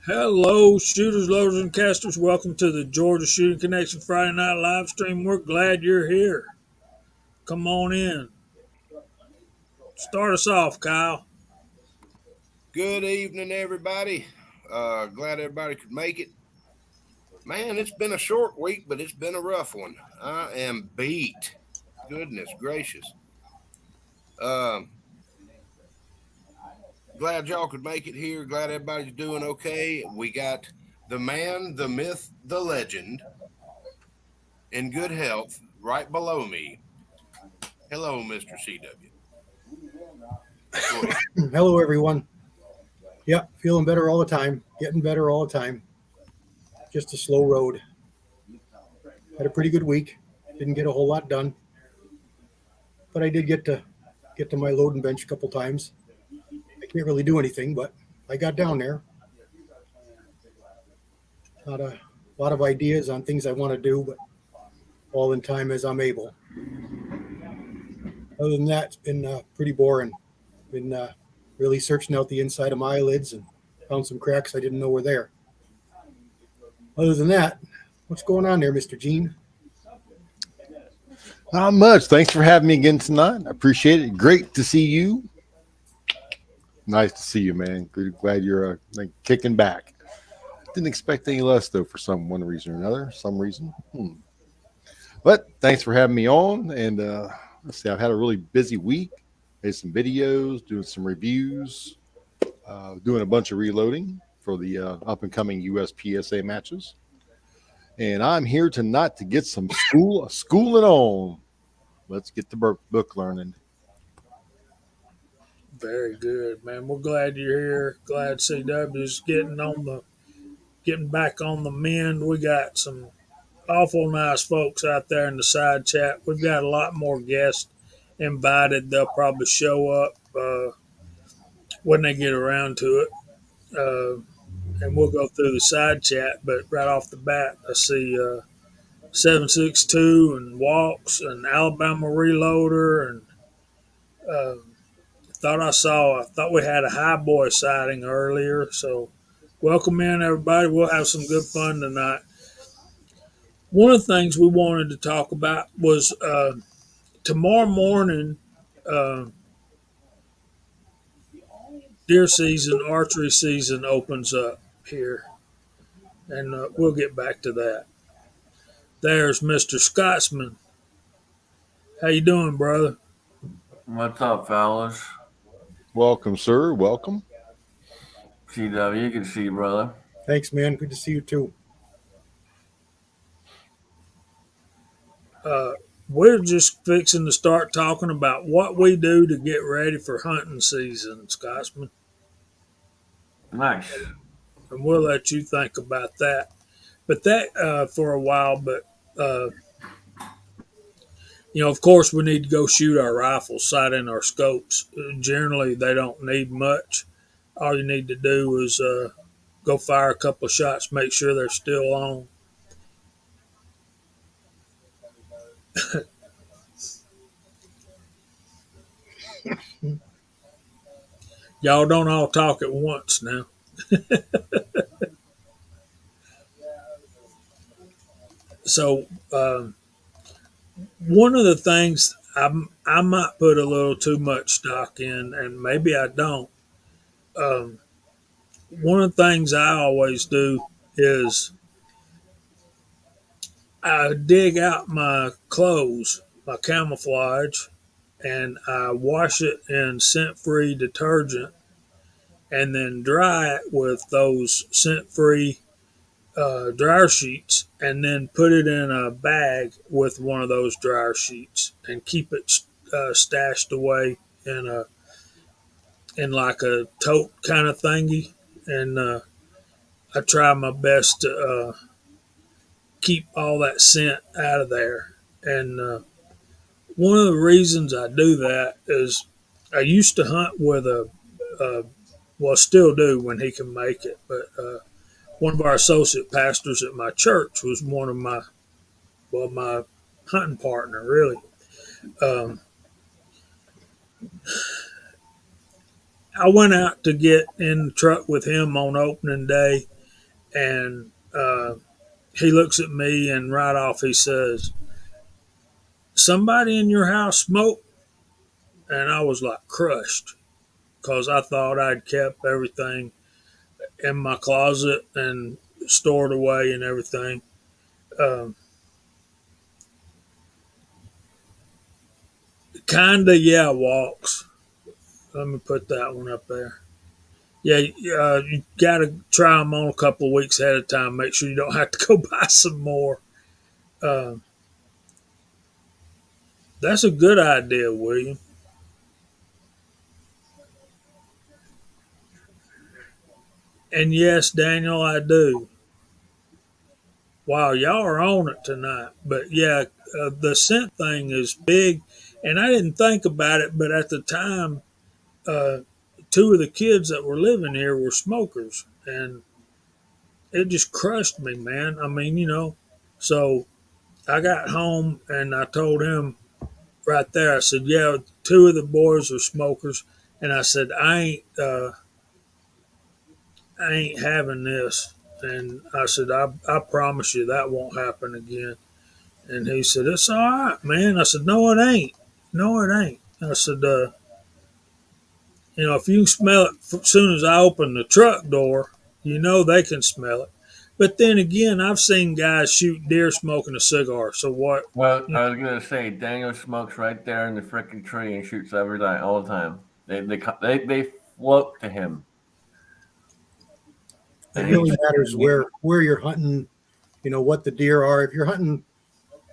Hello, shooters, loaders, and casters. Welcome to the Georgia Shooting Connection Friday Night live stream. We're glad you're here. Come on in. Start us off, Kyle. Good evening, everybody. Glad everybody could make it. Man, it's been a short week, but it's been a rough one. I am beat. Goodness gracious. Glad y'all could make it here. Glad everybody's doing okay. We got the man, the myth, the legend in good health right below me. Hello, Mr. CW. Hello, everyone. Yeah, feeling better all the time, getting better all the time. Just a slow road. Had a pretty good week. Didn't get a whole lot done, but I did get to my loading bench a couple times. I can't really do anything, but I got down there. Not a lot of ideas on things I want to do, but all in time as I'm able. Other than that, it's been pretty boring. Been really searching out the inside of my eyelids and found some cracks I didn't know were there. Other than that, what's going on there, Mr. Gene? Not much. Thanks for having me again tonight. I appreciate it. Great to see you. Nice to see you, man. Glad you're kicking back. Didn't expect any less, though, for one reason or another. Some reason. But thanks for having me on. And let's see, I've had a really busy week. Made some videos, doing some reviews, doing a bunch of reloading for the up-and-coming USPSA matches. And I'm here tonight to get some schooling on. Let's get the book learning. Very good, man. We're glad you're here. Glad CW's getting back on the mend. We got some awful nice folks out there in the side chat. We've got a lot more guests invited. They'll probably show up when they get around to it. And we'll go through the side chat. But right off the bat, I see 762 and Walks and Alabama Reloader and I thought we had a high boy sighting earlier. So welcome in everybody. We'll have some good fun tonight. One of the things we wanted to talk about was tomorrow morning, deer season, archery season opens up here, and we'll get back to that. There's Mr. Scotsman. How you doing, brother? What's up, fellas? Welcome, sir. Welcome. CW, good to see you, brother. Thanks, man. Good to see you, too. We're just fixing to start talking about what we do to get ready for hunting season, Scotsman. Nice. And we'll let you think about that. But that for a while, but of course, we need to go shoot our rifles, sight in our scopes. Generally, they don't need much. All you need to do is go fire a couple of shots, make sure they're still on. Y'all don't all talk at once now. So, one of the things I might put a little too much stock in, and maybe I don't. One of the things I always do is I dig out my clothes, my camouflage, and I wash it in scent-free detergent, and then dry it with those scent-free dryer sheets, and then put it in a bag with one of those dryer sheets, and keep it stashed away in like a tote kind of thingy. And I try my best to keep all that scent out of there. And one of the reasons I do that is I used to hunt with well, still do when he can make it, but one of our associate pastors at my church was one of my hunting partner, really. I went out to get in the truck with him on opening day, And he looks at me and right off he says, "Somebody in your house smoke?" And I was like crushed because I thought I'd kept everything in my closet and stored away and everything. Um, Kinda, yeah, walks. Let me put that one up there. Yeah, you got to try them on a couple of weeks ahead of time. Make sure you don't have to go buy some more. Uh, that's a good idea, William. And yes, Daniel, I do. Wow, y'all are on it tonight. But yeah, the scent thing is big, and I didn't think about it, but at the time, uh, two of the kids that were living here were smokers, and it just crushed me, man. I mean, so I got home and I told him right there. I said, "Yeah, two of the boys are smokers," and I said, I ain't having this." And I said, I promise you that won't happen again." And he said, "It's all right, man." I said, "No, it ain't. No, it ain't." I said, if you can smell it as soon as I open the truck door, they can smell it. But then again, I've seen guys shoot deer smoking a cigar. So what? Well, I was gonna say Daniel smokes right there in the freaking tree and shoots every day, all the time. They float to him, It and really he. matters where you're hunting, what the deer are. If you're hunting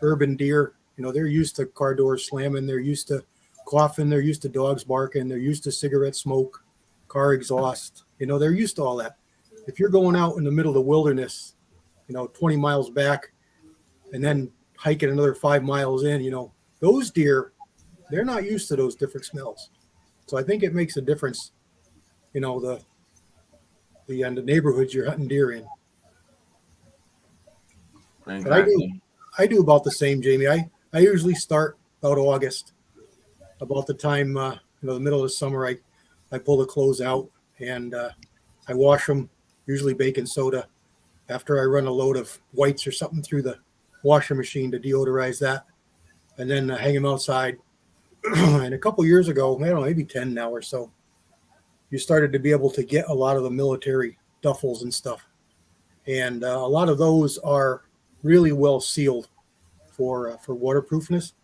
urban deer, they're used to car doors slamming, they're used to coughing, they're used to dogs barking, they're used to cigarette smoke, car exhaust. They're used to all that. If you're going out in the middle of the wilderness, 20 miles back and then hiking another 5 miles in, those deer, they're not used to those different smells. So I think it makes a difference, the neighborhoods you're hunting deer in. But Exactly. I do about the same, Jamie. I usually start about August, about the time, the middle of the summer. I pull the clothes out and I wash them, usually baking soda. After I run a load of whites or something through the washer machine to deodorize that, and then hang them outside. And a couple years ago, I don't know, maybe 10 now or so, you started to be able to get a lot of the military duffels and stuff. And a lot of those are really well sealed for waterproofness.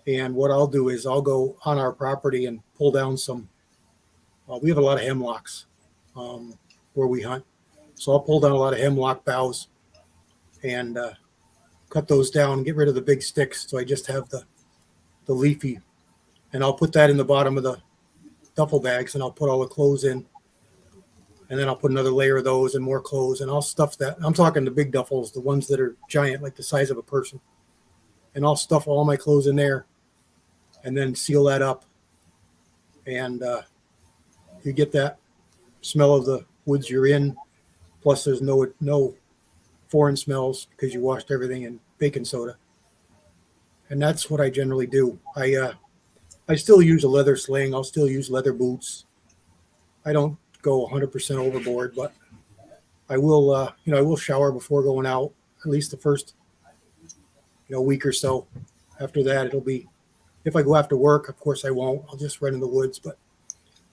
And what I'll do is I'll go on our property and pull down some. We have a lot of hemlocks where we hunt, so I'll pull down a lot of hemlock boughs and cut those down and get rid of the big sticks. So I just have the leafy, and I'll put that in the bottom of the duffel bags, and I'll put all the clothes in, and then I'll put another layer of those and more clothes, and I'll stuff that. I'm talking the big duffels, the ones that are giant, like the size of a person, and I'll stuff all my clothes in there, and then seal that up, and you get that smell of the woods you're in. Plus, there's no foreign smells because you washed everything in baking soda, and that's what I generally do. I still use a leather sling. I'll still use leather boots. I don't go 100% overboard, but I will. I will shower before going out at least the first week or so. After that, it'll be. If I go after work, of course I won't. I'll just run in the woods. But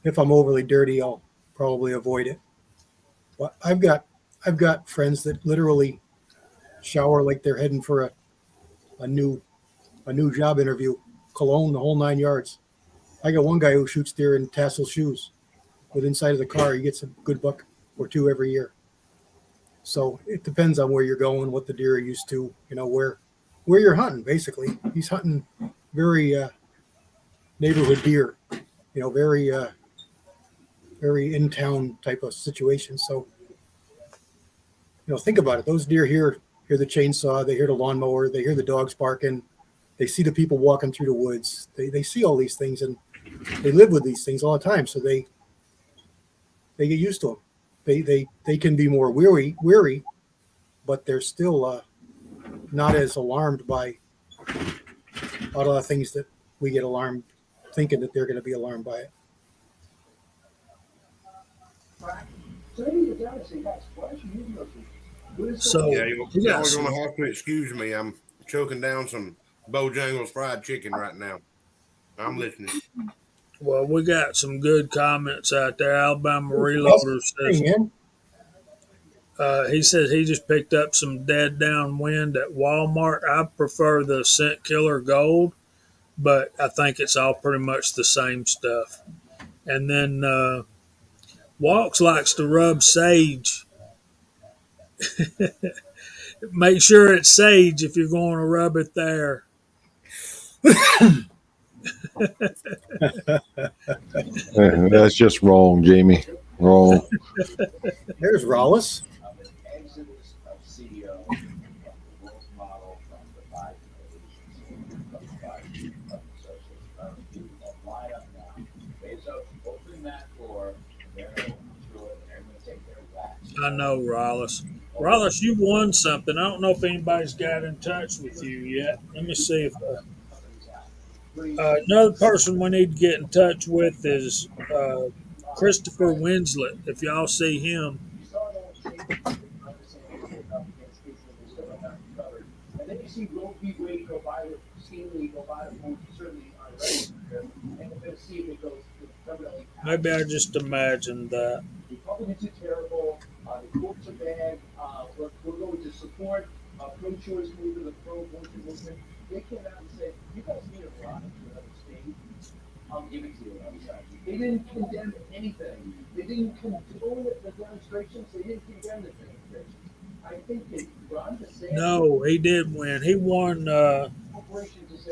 if I'm overly dirty, I'll probably avoid it. But I've got friends that literally shower like they're heading for a new job interview, cologne, the whole 9 yards. I got one guy who shoots deer in tassel shoes with inside of the car. He gets a good buck or two every year. So it depends on where you're going, what the deer are used to, where you're hunting. Basically, he's hunting very neighborhood deer, very very in town type of situation. So think about it. Those deer hear the chainsaw, they hear the lawnmower, they hear the dogs barking, they see the people walking through the woods. They see all these things and they live with these things all the time. So they get used to them. They can be more weary, but they're still not as alarmed by a lot of the things that we get alarmed, thinking that they're going to be alarmed by it. So Yeah, we y'all got are some. gonna have to excuse me. I'm choking down some Bojangles fried chicken right now. I'm listening. Well, we got some good comments out there. Alabama Yes. Reloader Hey, says man. he says he just picked up some dead downwind at Walmart. I prefer the Scent Killer Gold, but I think it's all pretty much the same stuff. And then Walks likes to rub sage. Make sure it's sage if you're going to rub it there. That's just wrong, Jamie. Wrong. There's Rollis. I know, Rollis. Rollis, you won something. I don't know if anybody's got in touch with you yet. Let me see if another person we need to get in touch with is Christopher Winslet. If y'all see him, maybe I just imagined that. No, he did win. He won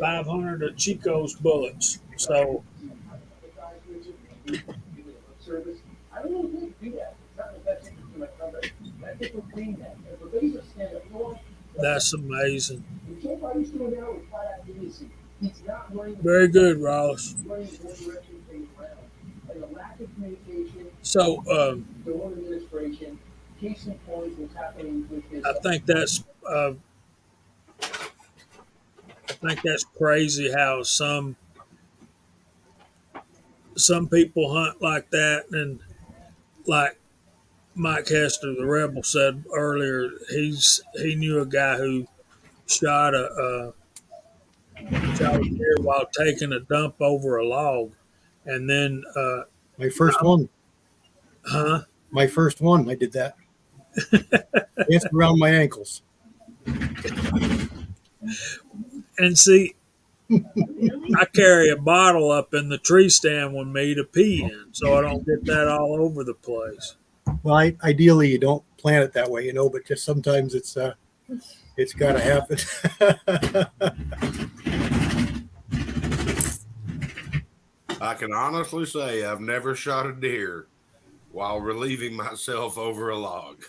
500 of Chico's bullets. So that's amazing. Very good, Rollis. So I think that's crazy how some people hunt like that, and like Mike Hester, the rebel, said earlier, he knew a guy who shot shot a deer while taking a dump over a log, and then My first one. huh? My first one. I did that. It's around my ankles. And see, I carry a bottle up in the tree stand with me to pee in, so I don't get that all over the place. Well, ideally you don't plan it that way, but just sometimes it's got to happen. I can honestly say I've never shot a deer while relieving myself over a log.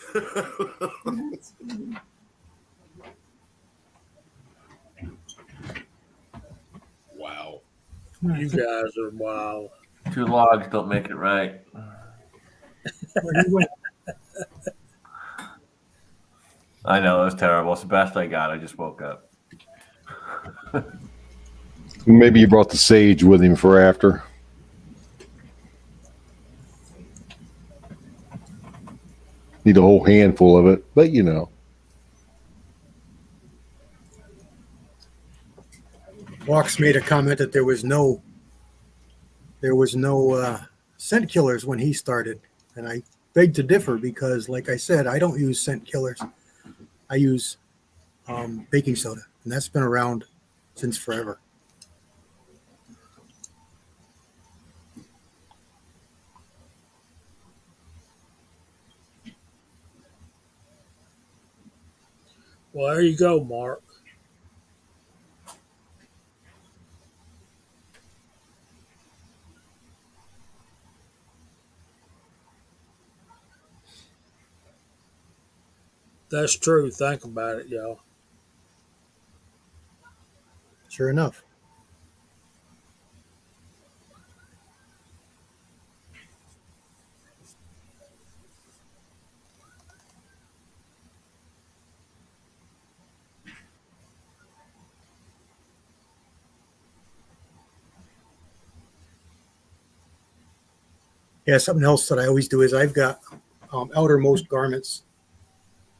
Wow. You guys are wild. Two logs don't make it right. I know, it was terrible. It's the best I got. I just woke up. Maybe you brought the sage with him for after. Need a whole handful of it, but Walks made a comment that there was no scent killers when he started, and I beg to differ because, like I said, I don't use scent killers. I use baking soda, and that's been around since forever. Well, there you go, Mark. That's true. Think about it, y'all. Sure enough. Yeah, something else that I always do is I've got outermost garments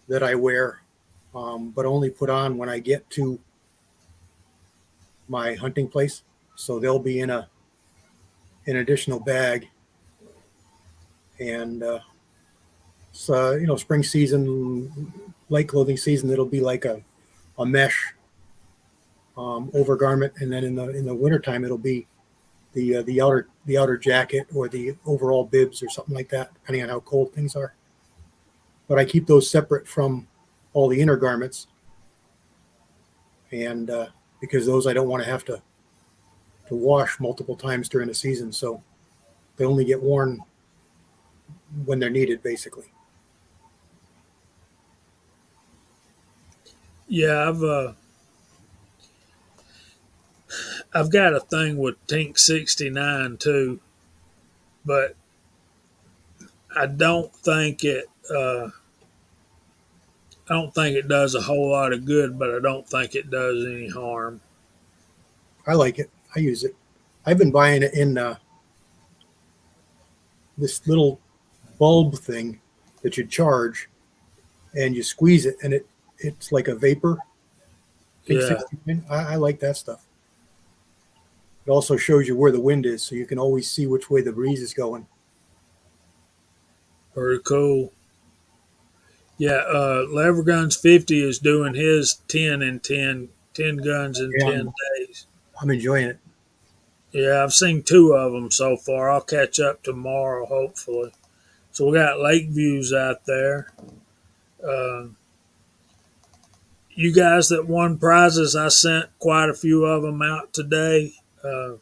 that I wear, but only put on when I get to my hunting place. So they'll be in an additional bag. And so, spring season, light clothing season, it'll be like a mesh overgarment, and then in the wintertime it'll be the outer jacket or the overall bibs or something like that, depending on how cold things are. But I keep those separate from all the inner garments, and because those I don't want to have to wash multiple times during the season, so they only get worn when they're needed, basically. Yeah, I've got a thing with Tink 69 too, but I don't think it. I don't think it does a whole lot of good, but I don't think it does any harm. I like it. I use it. I've been buying it in this little bulb thing that you charge, and you squeeze it, and it's like a vapor. Think Yeah, 69. I like that stuff. It also shows you where the wind is, so you can always see which way the breeze is going. very cool. Yeah, Lever Guns 50 is doing his 10 and 10, 10 guns in Yeah, 10 days. I'm enjoying it. Yeah, I've seen two of them so far. I'll catch up tomorrow, hopefully. So we got lake views out there. Uh, you guys that won prizes, I sent quite a few of them out today. Uh,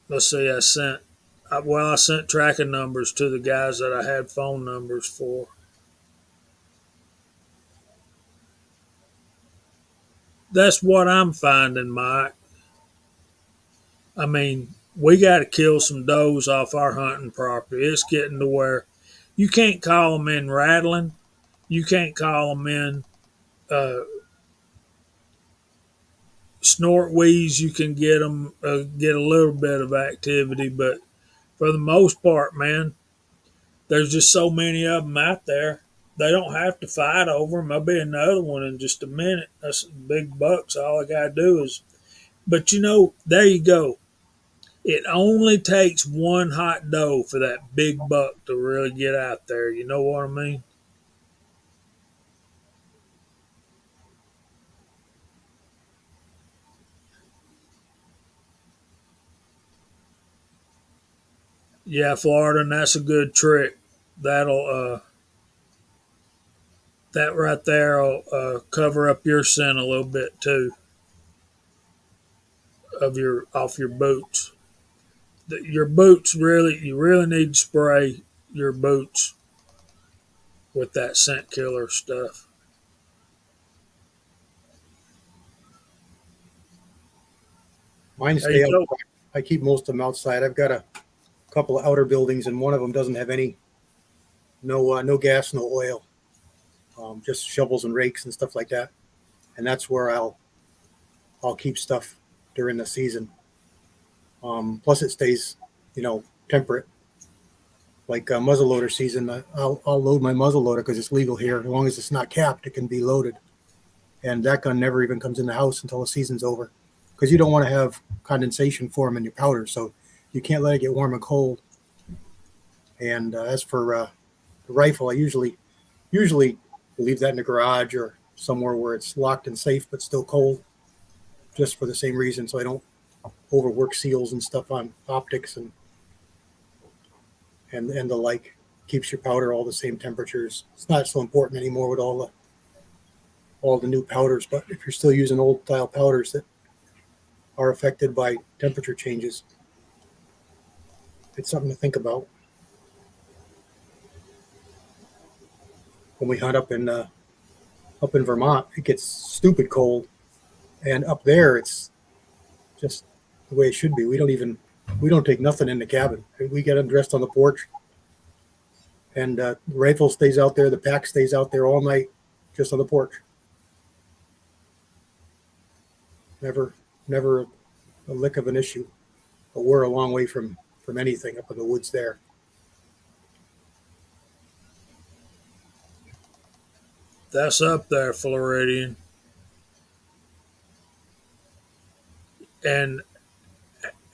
let's see, I sent tracking numbers to the guys that I had phone numbers for. That's what I'm finding, Mike. I mean, we got to kill some does off our hunting property. It's getting to where you can't call them in rattling. You can't call them in uh, snort wheeze. You can get them get a little bit of activity, but for the most part, man, there's just so many of them out there. They don't have to fight over them. There'll be another one in just a minute. That's big bucks. All I got to do is, but there you go. It only takes one hot doe for that big buck to really get out there. You know what I mean? Yeah, Florida, and that's a good trick. That'll that right there will cover up your scent a little bit too of your off your boots. Your boots really, you really need to spray your boots with that scent killer stuff. Mine There you stay go. outside. I keep most of them outside. I've got a couple of outer buildings, and one of them doesn't have no gas, no oil, just shovels and rakes and stuff like that. And that's where I'll keep stuff during the season. Plus, it stays, temperate. Like muzzleloader season, I'll load my muzzleloader because it's legal here. As long as it's not capped, it can be loaded. And that gun never even comes in the house until the season's over, because you don't want to have condensation form in your powder, so you can't let it get warm and cold. And as for the rifle, I usually leave that in the garage or somewhere where it's locked and safe but still cold, just for the same reason, so I don't overwork seals and stuff on optics and the like. Keeps your powder all the same temperatures. It's not so important anymore with all the new powders, but if you're still using old style powders that are affected by temperature changes, it's something to think about. When we hunt up in Vermont, it gets stupid cold, and up there it's just the way it should be. We don't take nothing in the cabin. We get undressed on the porch, and the rifle stays out there. The pack stays out there all night, just on the porch. Never a lick of an issue. But we're a long way from anything up in the woods there. That's up there, Floridian. And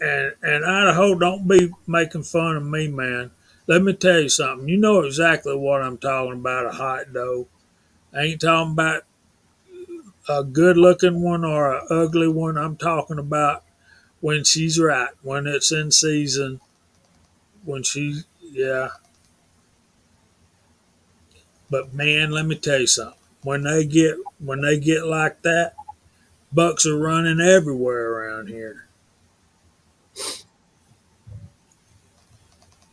and Idaho, don't be making fun of me, man. Let me tell you something. You know exactly what I'm talking about. A hot doe. I ain't talking about a good looking one or a ugly one. I'm talking about when she's right, when it's in season, when she, yeah. But man, let me tell you something. When they get like that, bucks are running everywhere around here.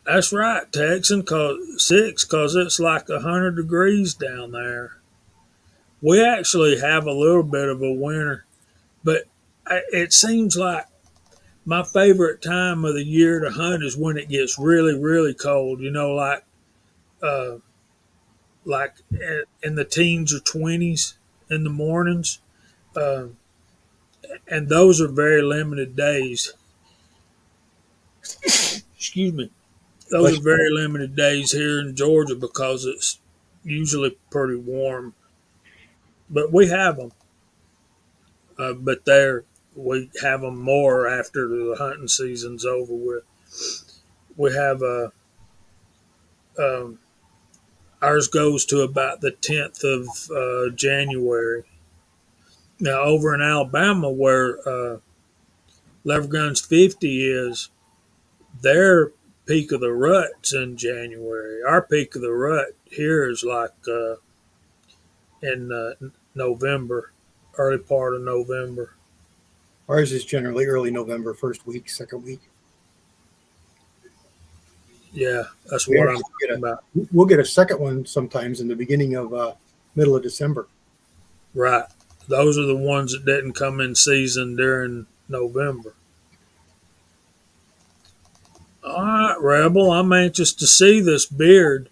That's right, Texan, cause it's like 100 degrees down there. We actually have a little bit of a winter, but it seems like my favorite time of the year to hunt is when it gets really, really cold. You know, uh, like in the teens or 20s in the mornings, uh, and those are very limited days. Excuse me. Those are Bless very limited days here in Georgia because it's usually pretty warm. But we have them. But we have them more after the hunting season's over with. We have um, ours goes to about the 10th of January. Now over in Alabama, where Levergun's 50 is, their peak of the rut's in January. Our peak of the rut here is like in November, early part of November. Ours is generally early November, first week, second week. Yeah, that's We what I'm actually get talking about. we'll get a second one sometimes in the beginning of middle of December. Right. Those are the ones that didn't come in season during November. All right, Rebel, I'm anxious to see this beard.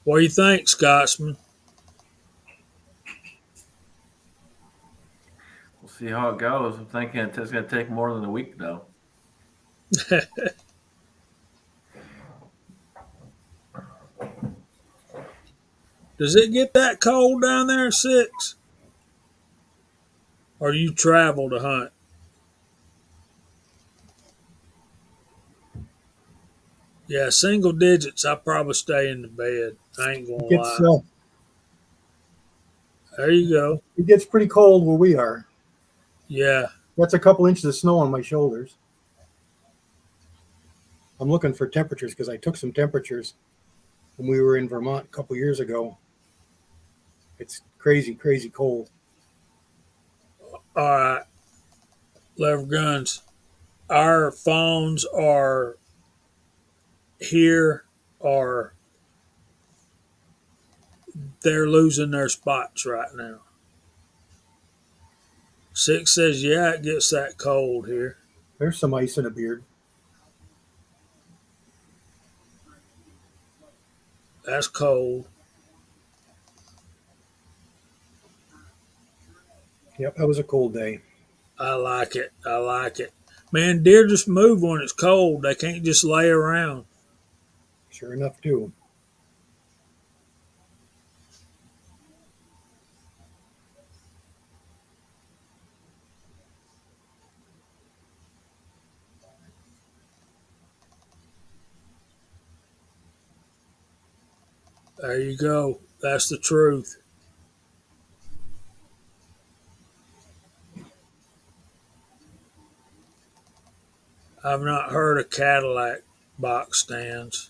What do you think, Scotsman? We'll see how it goes. I'm thinking it's going to take more than a week, though. Does it get that cold down there at 6? Or you travel to hunt? Yeah, single digits, I probably stay in the bed. I ain't gonna It gets lie. There you go. it gets pretty cold where we are. Yeah. That's a couple inches of snow on my shoulders. I'm looking for temperatures because I took some temperatures when we were in Vermont a couple years ago. It's crazy, crazy cold. All right. Lever guns. Our phones are here, or they're losing their spots right now. 6 says, yeah, it gets that cold here. There's some ice in a beard. That's cold. Yep, that was a cold day. I like it. I like it. Man, deer just move when it's cold. They can't just lay around. Sure enough, too. There you go. That's the truth. I've not heard of Cadillac box stands.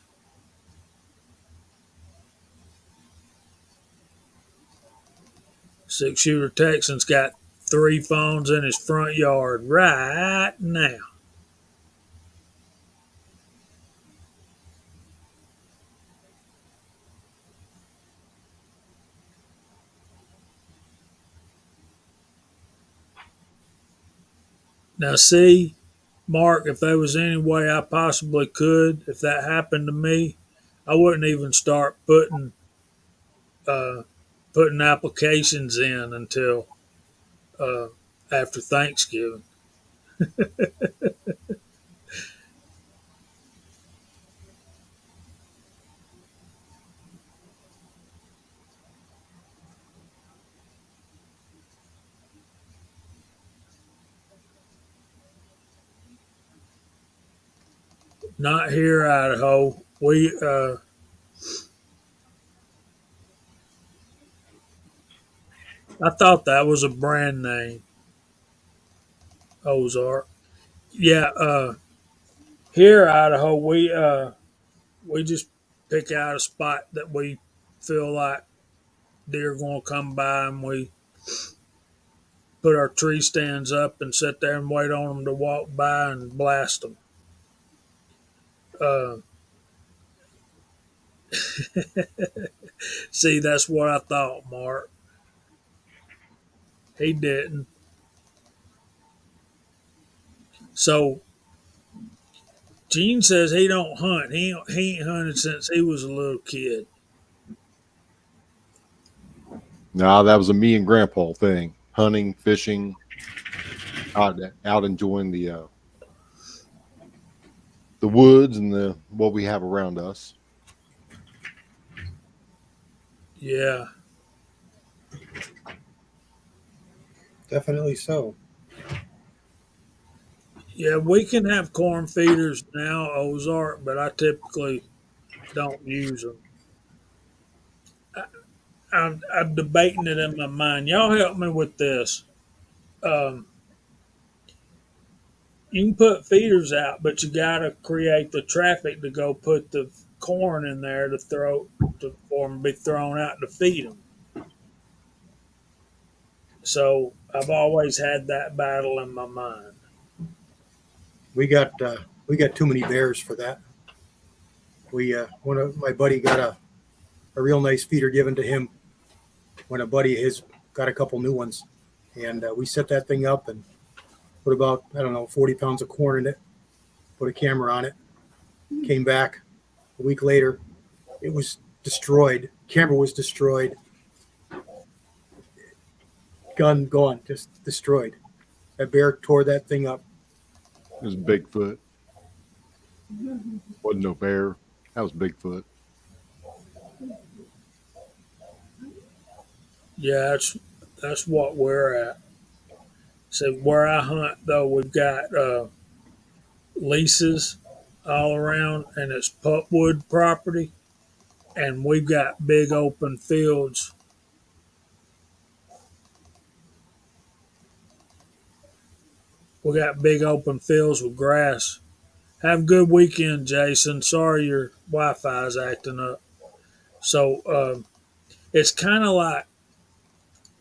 6 shooter Texan's got 3 phones in his front yard right now. Now, see, Mark, if there was any way I possibly could, if that happened to me, I wouldn't even start uh, putting applications in until uh, after Thanksgiving. Not here, Idaho. I thought that was a brand name, Ozark. Yeah, here, Idaho, we just pick out a spot that we feel like deer going to come by, and we put our tree stands up and sit there and wait on them to walk by and blast them. Uh, See, that's what I thought, Mark. He didn't. So Gene says he don't hunt. He ain't hunted since he was a little kid. No, that was a me and Grandpa thing. Hunting, fishing, out enjoying the woods and the what we have around us. Yeah, Definitely so. yeah. We can have corn feeders now, Ozark, but I typically don't use them. I'm debating it in my mind. Y'all help me with this. Um, you can put feeders out, but you got to create the traffic to go put the corn in there to throw for them to be thrown out to feed them. So I've always had that battle in my mind. We got too many bears for that. We one of my buddy got a real nice feeder given to him when a buddy of his got a couple new ones, and we set that thing up and put about, I don't know, 40 pounds of corn in it. Put a camera on it. Came back a week later. It was destroyed. Camera was destroyed. Gun gone. Just destroyed. That bear tore that thing up. It was Bigfoot. Wasn't no bear. That was Bigfoot. Yeah, that's what we're at. So where I hunt though, we've got leases all around, and it's pulpwood property, and we've got big open fields. We got big open fields with grass. Have a good weekend, Jason. Sorry your Wi-Fi is acting up. So it's kind of like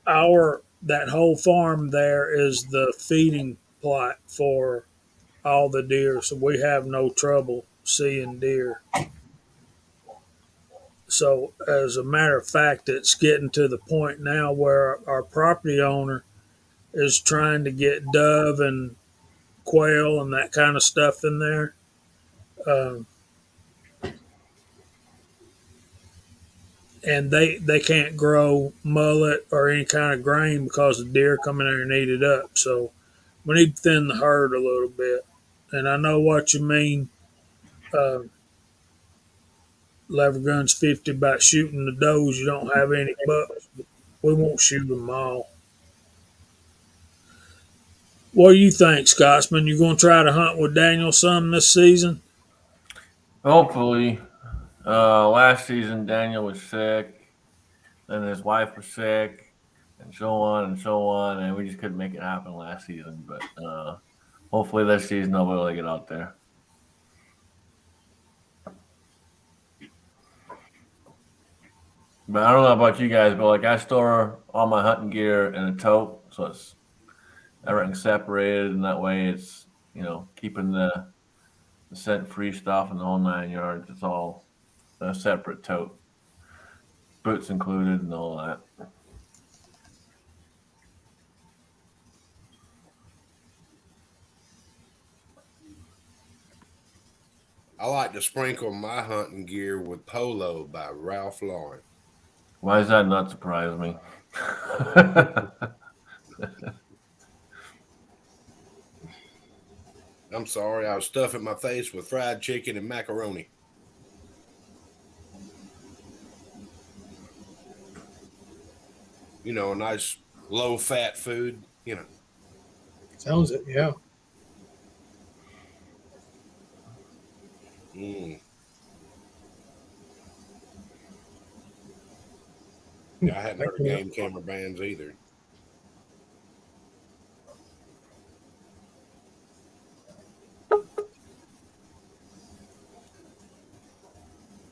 our that whole farm there is the feeding plot for all the deer, so we have no trouble seeing deer. So, as a matter of fact, it's getting to the point now where our property owner is trying to get dove and quail and that kind of stuff in there. Um, and they can't grow mullet or any kind of grain because the deer come in there and eat it up. So, we need to thin the herd a little bit. And I know what you mean. Uh, Lever gun's 50 about shooting the does. You don't have any bucks. We won't shoot them all. What do you think, Scotsman? You going to try to hunt with Daniel some this season? Hopefully. Last season, Daniel was sick, then his wife was sick, and so on and so on, and we just couldn't make it happen last season. But hopefully this season I'll be able to get out there. But I don't know about you guys, but like I store all my hunting gear in a tote, so it's everything separated, and that way it's keeping the scent free stuff and the whole 9 yards. It's all a separate tote, boots included, and all that. I like to sprinkle my hunting gear with Polo by Ralph Lauren. Why does that not surprise me? I'm sorry, I was stuffing my face with fried chicken and macaroni. A nice low fat food. Sounds it, yeah. Yeah, I hadn't heard of game camera bans either.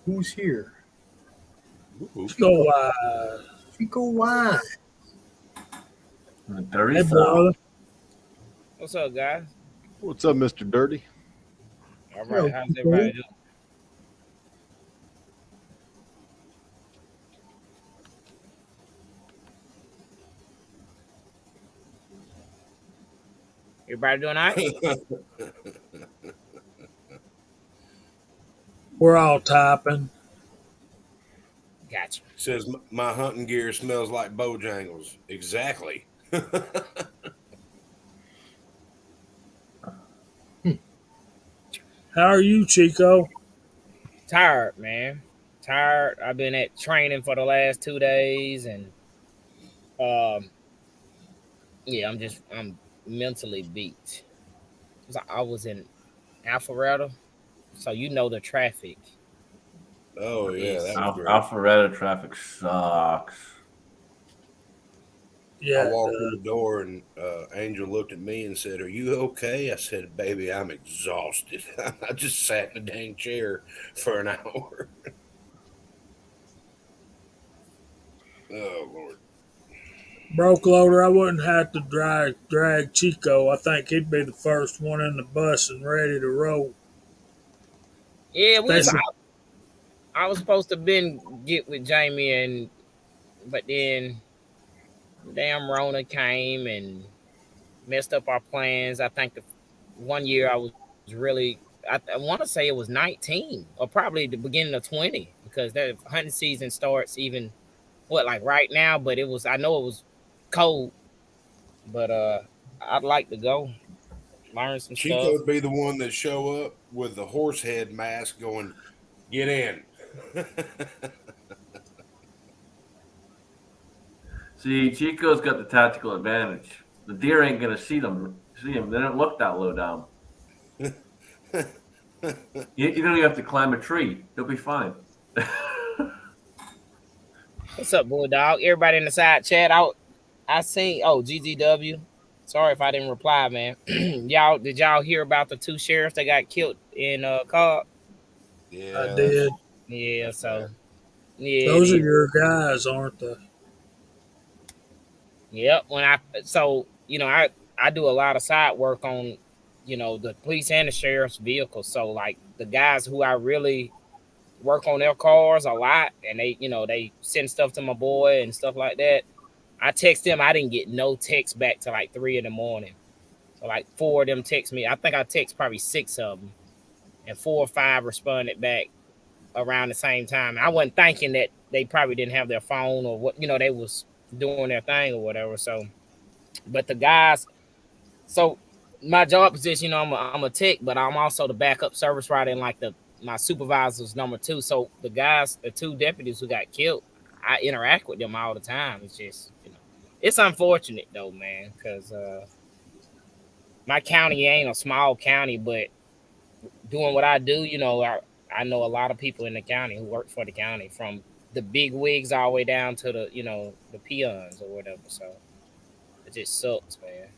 Who's here? Ooh. Go, Chico Wine. The dirty hey, South. brother. What's up, guys? What's up, Mr. Dirty? All Hello, right, how's Chico. everybody doing? Everybody doing all right? We're all typing. Gotcha. Says my hunting gear smells like Bojangles. Exactly. How are you, Chico? Tired, man. Tired. I've been at training for the last 2 days, and yeah, I'm mentally beat. 'Cause I was in Alpharetta, so you know the traffic. Oh yeah, that was great. Alpharetta traffic sucks. I Yeah, walked through the door and Angel looked at me and said, "Are you okay?" I said, "Baby, I'm exhausted. I just sat in a dang chair for an hour." Oh Lord. broke loader. I wouldn't have to drag Chico. I think he'd be the first one in the bus and ready to roll. Yeah, Especially, I was supposed to get with Jamie, but then damn Rona came and messed up our plans. I think the one year I was really, I want to say it was 19 or probably the beginning of 20, because that hunting season starts even like right now, but I know it was cold, but I'd like to go learn some stuff. Chico'd be the one that show up with the horse head mask going, "Get in." See, Chico's got the tactical advantage. The deer ain't gonna see them. They don't look that low down. You don't even have to climb a tree. You'll be fine. What's up, Bulldog? Everybody in the side chat. I seen. Oh, GGW. Sorry if I didn't reply, man. Did y'all hear about the two sheriffs that got killed in Cobb? I Yeah, did. Yeah, that's so bad. yeah, it Those are is. your guys, aren't they? Yep. I do a lot of side work on the police and the sheriff's vehicles. So like the guys who I really work on their cars a lot, and they send stuff to my boy and stuff like that. I text them. I didn't get no text back till like 3 in the morning. So like four of them text me. I think I text probably six of them, and 4 or 5 responded back around the same time. I wasn't thinking that they probably didn't have their phone or what, they was doing their thing or whatever. So, but the guys, so my job position, I'm a tech, but I'm also the backup service writer and like my supervisor's number two. So the two deputies who got killed, I interact with them all the time. It's just, it's unfortunate though, man, because my county ain't a small county, but doing what I do, I know a lot of people in the county who work for the county, from the big wigs all the way down to the peons or whatever. So it just sucks, man.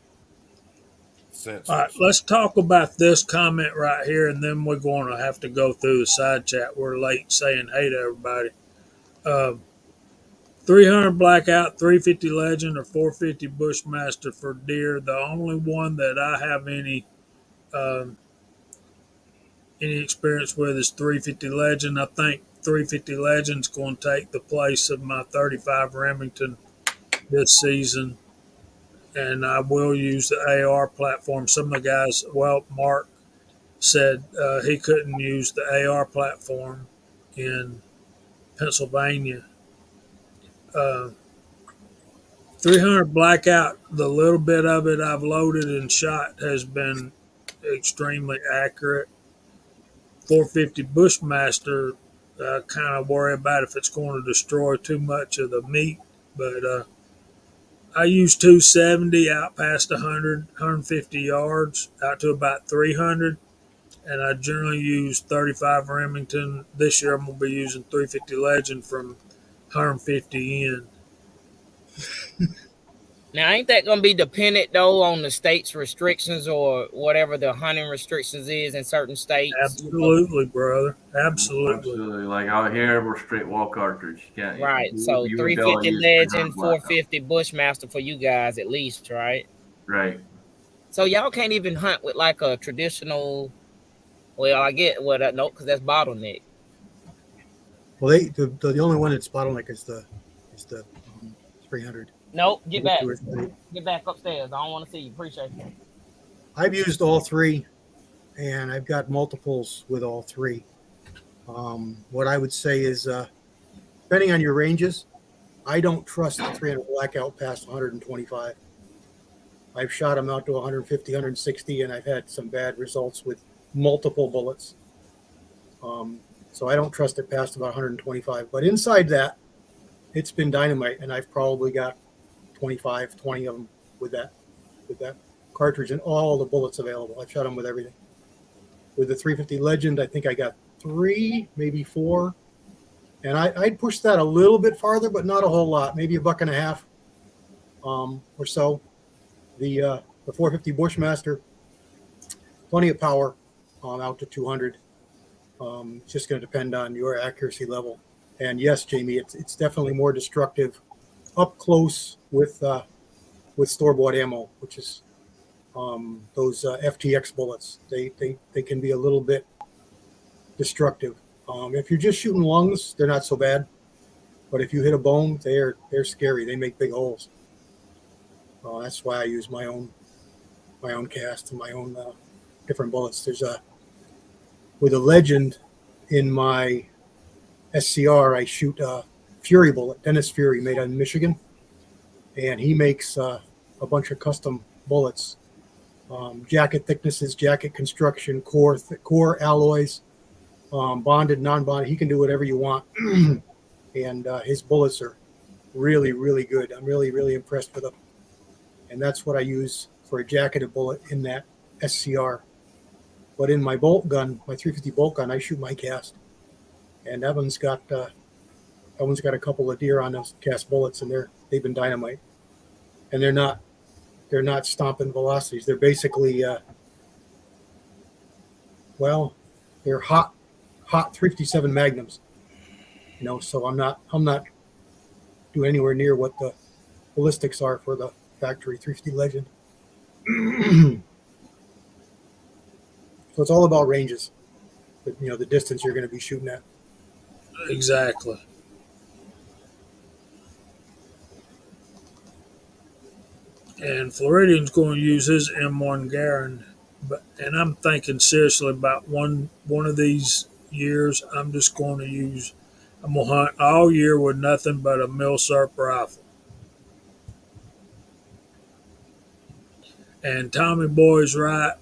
All right, Censors. let's talk about this comment right here, and then we're going to have to go through the side chat. We're late saying hey to everybody. 300 Blackout, 350 Legend, or 450 Bushmaster for deer. The only one that I have um, any experience with is 350 Legend. I think 350 Legend's going to take the place of my 35 Remington this season, and I will use the AR platform. Some of the guys, well, Mark said he couldn't use the AR platform in Pennsylvania. Uh, 300 Blackout, the little bit of it I've loaded and shot has been extremely accurate. 450 Bushmaster, I kind of worry about if it's going to destroy too much of the meat, but I use 270 out past 100, 150 yards out to about 300, and I generally use 35 Remington. This year I'm going to be using 350 Legend from 150 in. Now, ain't that gonna be dependent though on the state's restrictions or whatever the hunting restrictions is in certain states? Absolutely, brother. Absolutely. Absolutely. Like out here, we're straight wall cartridge. You can't. Right. So You would be able to 350 use Legend, 300 blackout. 450 Bushmaster for you guys at least, right? Right. So y'all can't even hunt with like a traditional. Well, I get no, because that's bottleneck. Well, the only one that's bottleneck is the 300. Nope, get back. Tourist plate. Get back upstairs. I don't want to see you. Appreciate you. I've used all three, and I've got multiples with all three. What I would say is, depending on your ranges, I don't trust the 300 blackout past 125. I've shot them out to 150, 160, and I've had some bad results with multiple bullets. So I don't trust it past about 125. But inside that, it's been dynamite, and I've probably got 25, 20 of them with that cartridge and all the bullets available. I've shot them with everything. With the 350 Legend, I think I got 3, maybe 4. And I'd push that a little bit farther, but not a whole lot, maybe $1.50 or so. The 450 Bushmaster, plenty of power out to 200. It's just going to depend on your accuracy level. And yes, Jamie, it's definitely more destructive up close with store-bought ammo, which is those FTX bullets. They can be a little bit destructive. If you're just shooting lungs, they're not so bad. But if you hit a bone, they're scary. They make big holes. That's why I use my own cast and my own different bullets. With a Legend in my SCR, I shoot a Fury bullet, Dennis Fury, made in Michigan, and he makes a bunch of custom bullets, jacket thicknesses, jacket construction, core alloys, bonded, non-bonded. He can do whatever you want, and his bullets are really, really good. I'm really, really impressed with them, and that's what I use for a jacketed bullet in that SCR. But in my bolt gun, my 350 bolt gun, I shoot my cast, and that one's got a couple of deer on those cast bullets, and they've been dynamite, and they're not stomping velocities. They're basically they're hot 357 magnums, So I'm not doing anywhere near what the ballistics are for the factory 350 Legend. So it's all about ranges, the distance you're going to be shooting at. Exactly. And Floridian's going to use his M1 Garand, and I'm thinking seriously about one of these years. I'm going to hunt all year with nothing but a Milsurp rifle. And Tommy Boy's right.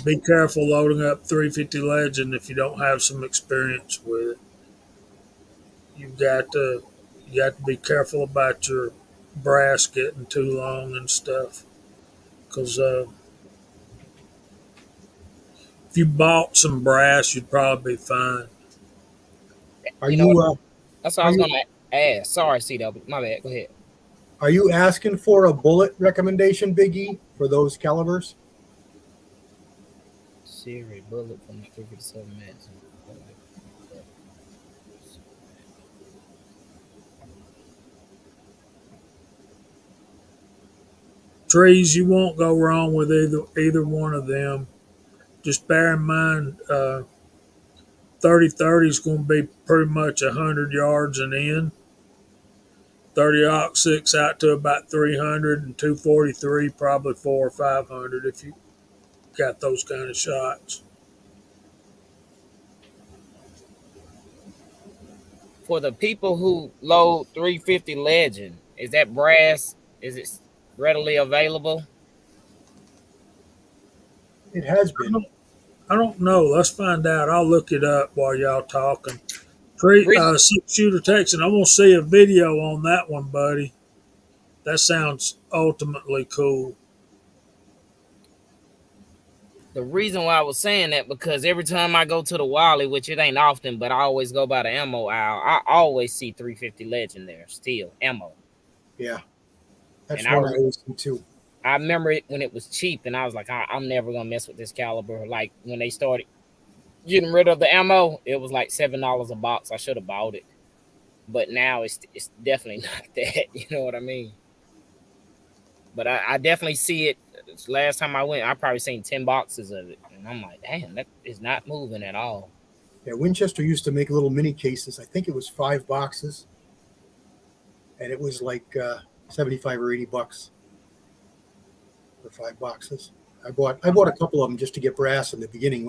Be careful loading up 350 Legend if you don't have some experience with it. You got to be careful about your brass getting too long and stuff, because if you bought some brass, you'd probably be fine. Are you? That's what I was going to ask. Sorry, CW. My bad. Go ahead. Are you asking for a bullet recommendation, Big E, for those calibers? Siri, bullet from the 357 Max. Trees, you won't go wrong with either one of them. Just bear in mind, 30-30 is going to be pretty much 100 yards and in. 30-06 out to about 300, and 243 probably 400 or 500 if you got those kind of shots. For the people who load 350 Legend, is that brass? Is it readily available? It has been. I don't know. Let's find out. I'll look it up while y'all talking. 6-shooter Texan. I'm gonna see a video on that one, buddy. That sounds ultimately cool. The reason why I was saying that because every time I go to the Wally, which it ain't often, but I always go by the ammo aisle, I always see 350 Legend there still ammo. Yeah, And that's one I always see too. I remember it when it was cheap, and I was like, I'm never gonna mess with this caliber. Like when they started getting rid of the ammo, it was like $7 a box. I should have bought it, but now it's definitely not that. You know what I mean? But I definitely see it. Last time I went, I probably seen 10 boxes of it, and I'm like, damn, that is not moving at all. Yeah, Winchester used to make little mini cases. I think it was 5 boxes, and it was like 75 or 80 bucks for 5 boxes. I bought a couple of them just to get brass in the beginning.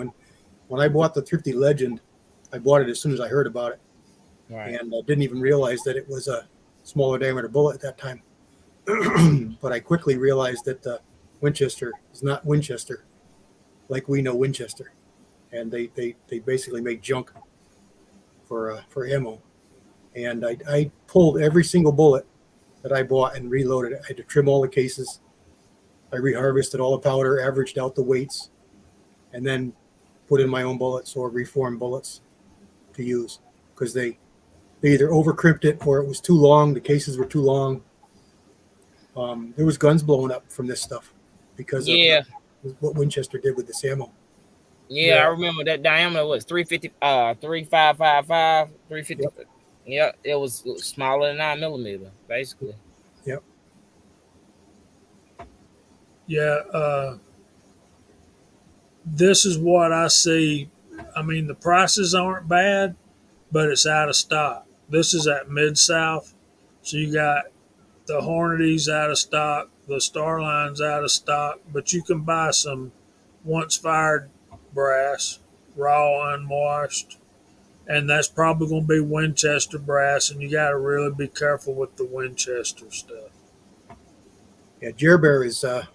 When I bought the Thrifty Legend, I bought it as soon as I heard about it, Right? and I didn't even realize that it was a smaller diameter bullet at that time. But I quickly realized that the Winchester is not Winchester like we know Winchester, and they basically make junk for ammo. And I pulled every single bullet that I bought and reloaded it. I had to trim all the cases. I reharvested all the powder, averaged out the weights, and then put in my own bullets or reformed bullets to use because they either overcrimped it or it was too long. The cases were too long. There was guns blowing up from this stuff because of Yeah, what Winchester did with this ammo. yeah. I Yeah, remember that diameter was 350, 3555, 350. Yep, Yeah, it was smaller than 9 millimeter, basically. yep, yeah. This is what I see. I mean, the prices aren't bad, but it's out of stock. This is at Mid South, so you got the Hornady's out of stock, the Starline's out of stock, but you can buy some once fired brass, raw, unwashed, and that's probably going to be Winchester brass, and you got to really be careful with the Winchester stuff. yeah. Jer Bear is out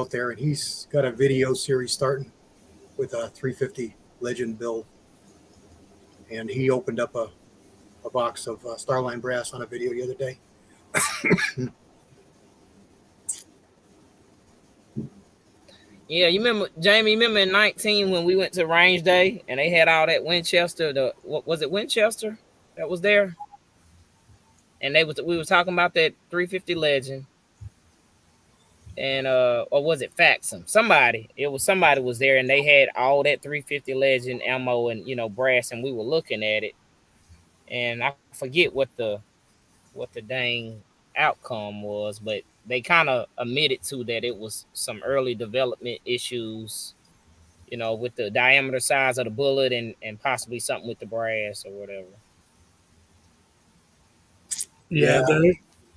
there, and he's got a video series starting with a 350 Legend build, and he opened up a box of Starline brass on a video the other day. Yeah, you remember Jamie? You remember in 19 when we went to range day and they had all that Winchester? The what was it, Winchester that was there? And we was talking about that 350 Legend and or was it Faxum? Somebody was there and they had all that 350 Legend ammo and brass, and we were looking at it, and I forget what the dang outcome was, but they kind of admitted to that it was some early development issues, with the diameter size of the bullet and possibly something with the brass or whatever. Yeah, Yeah,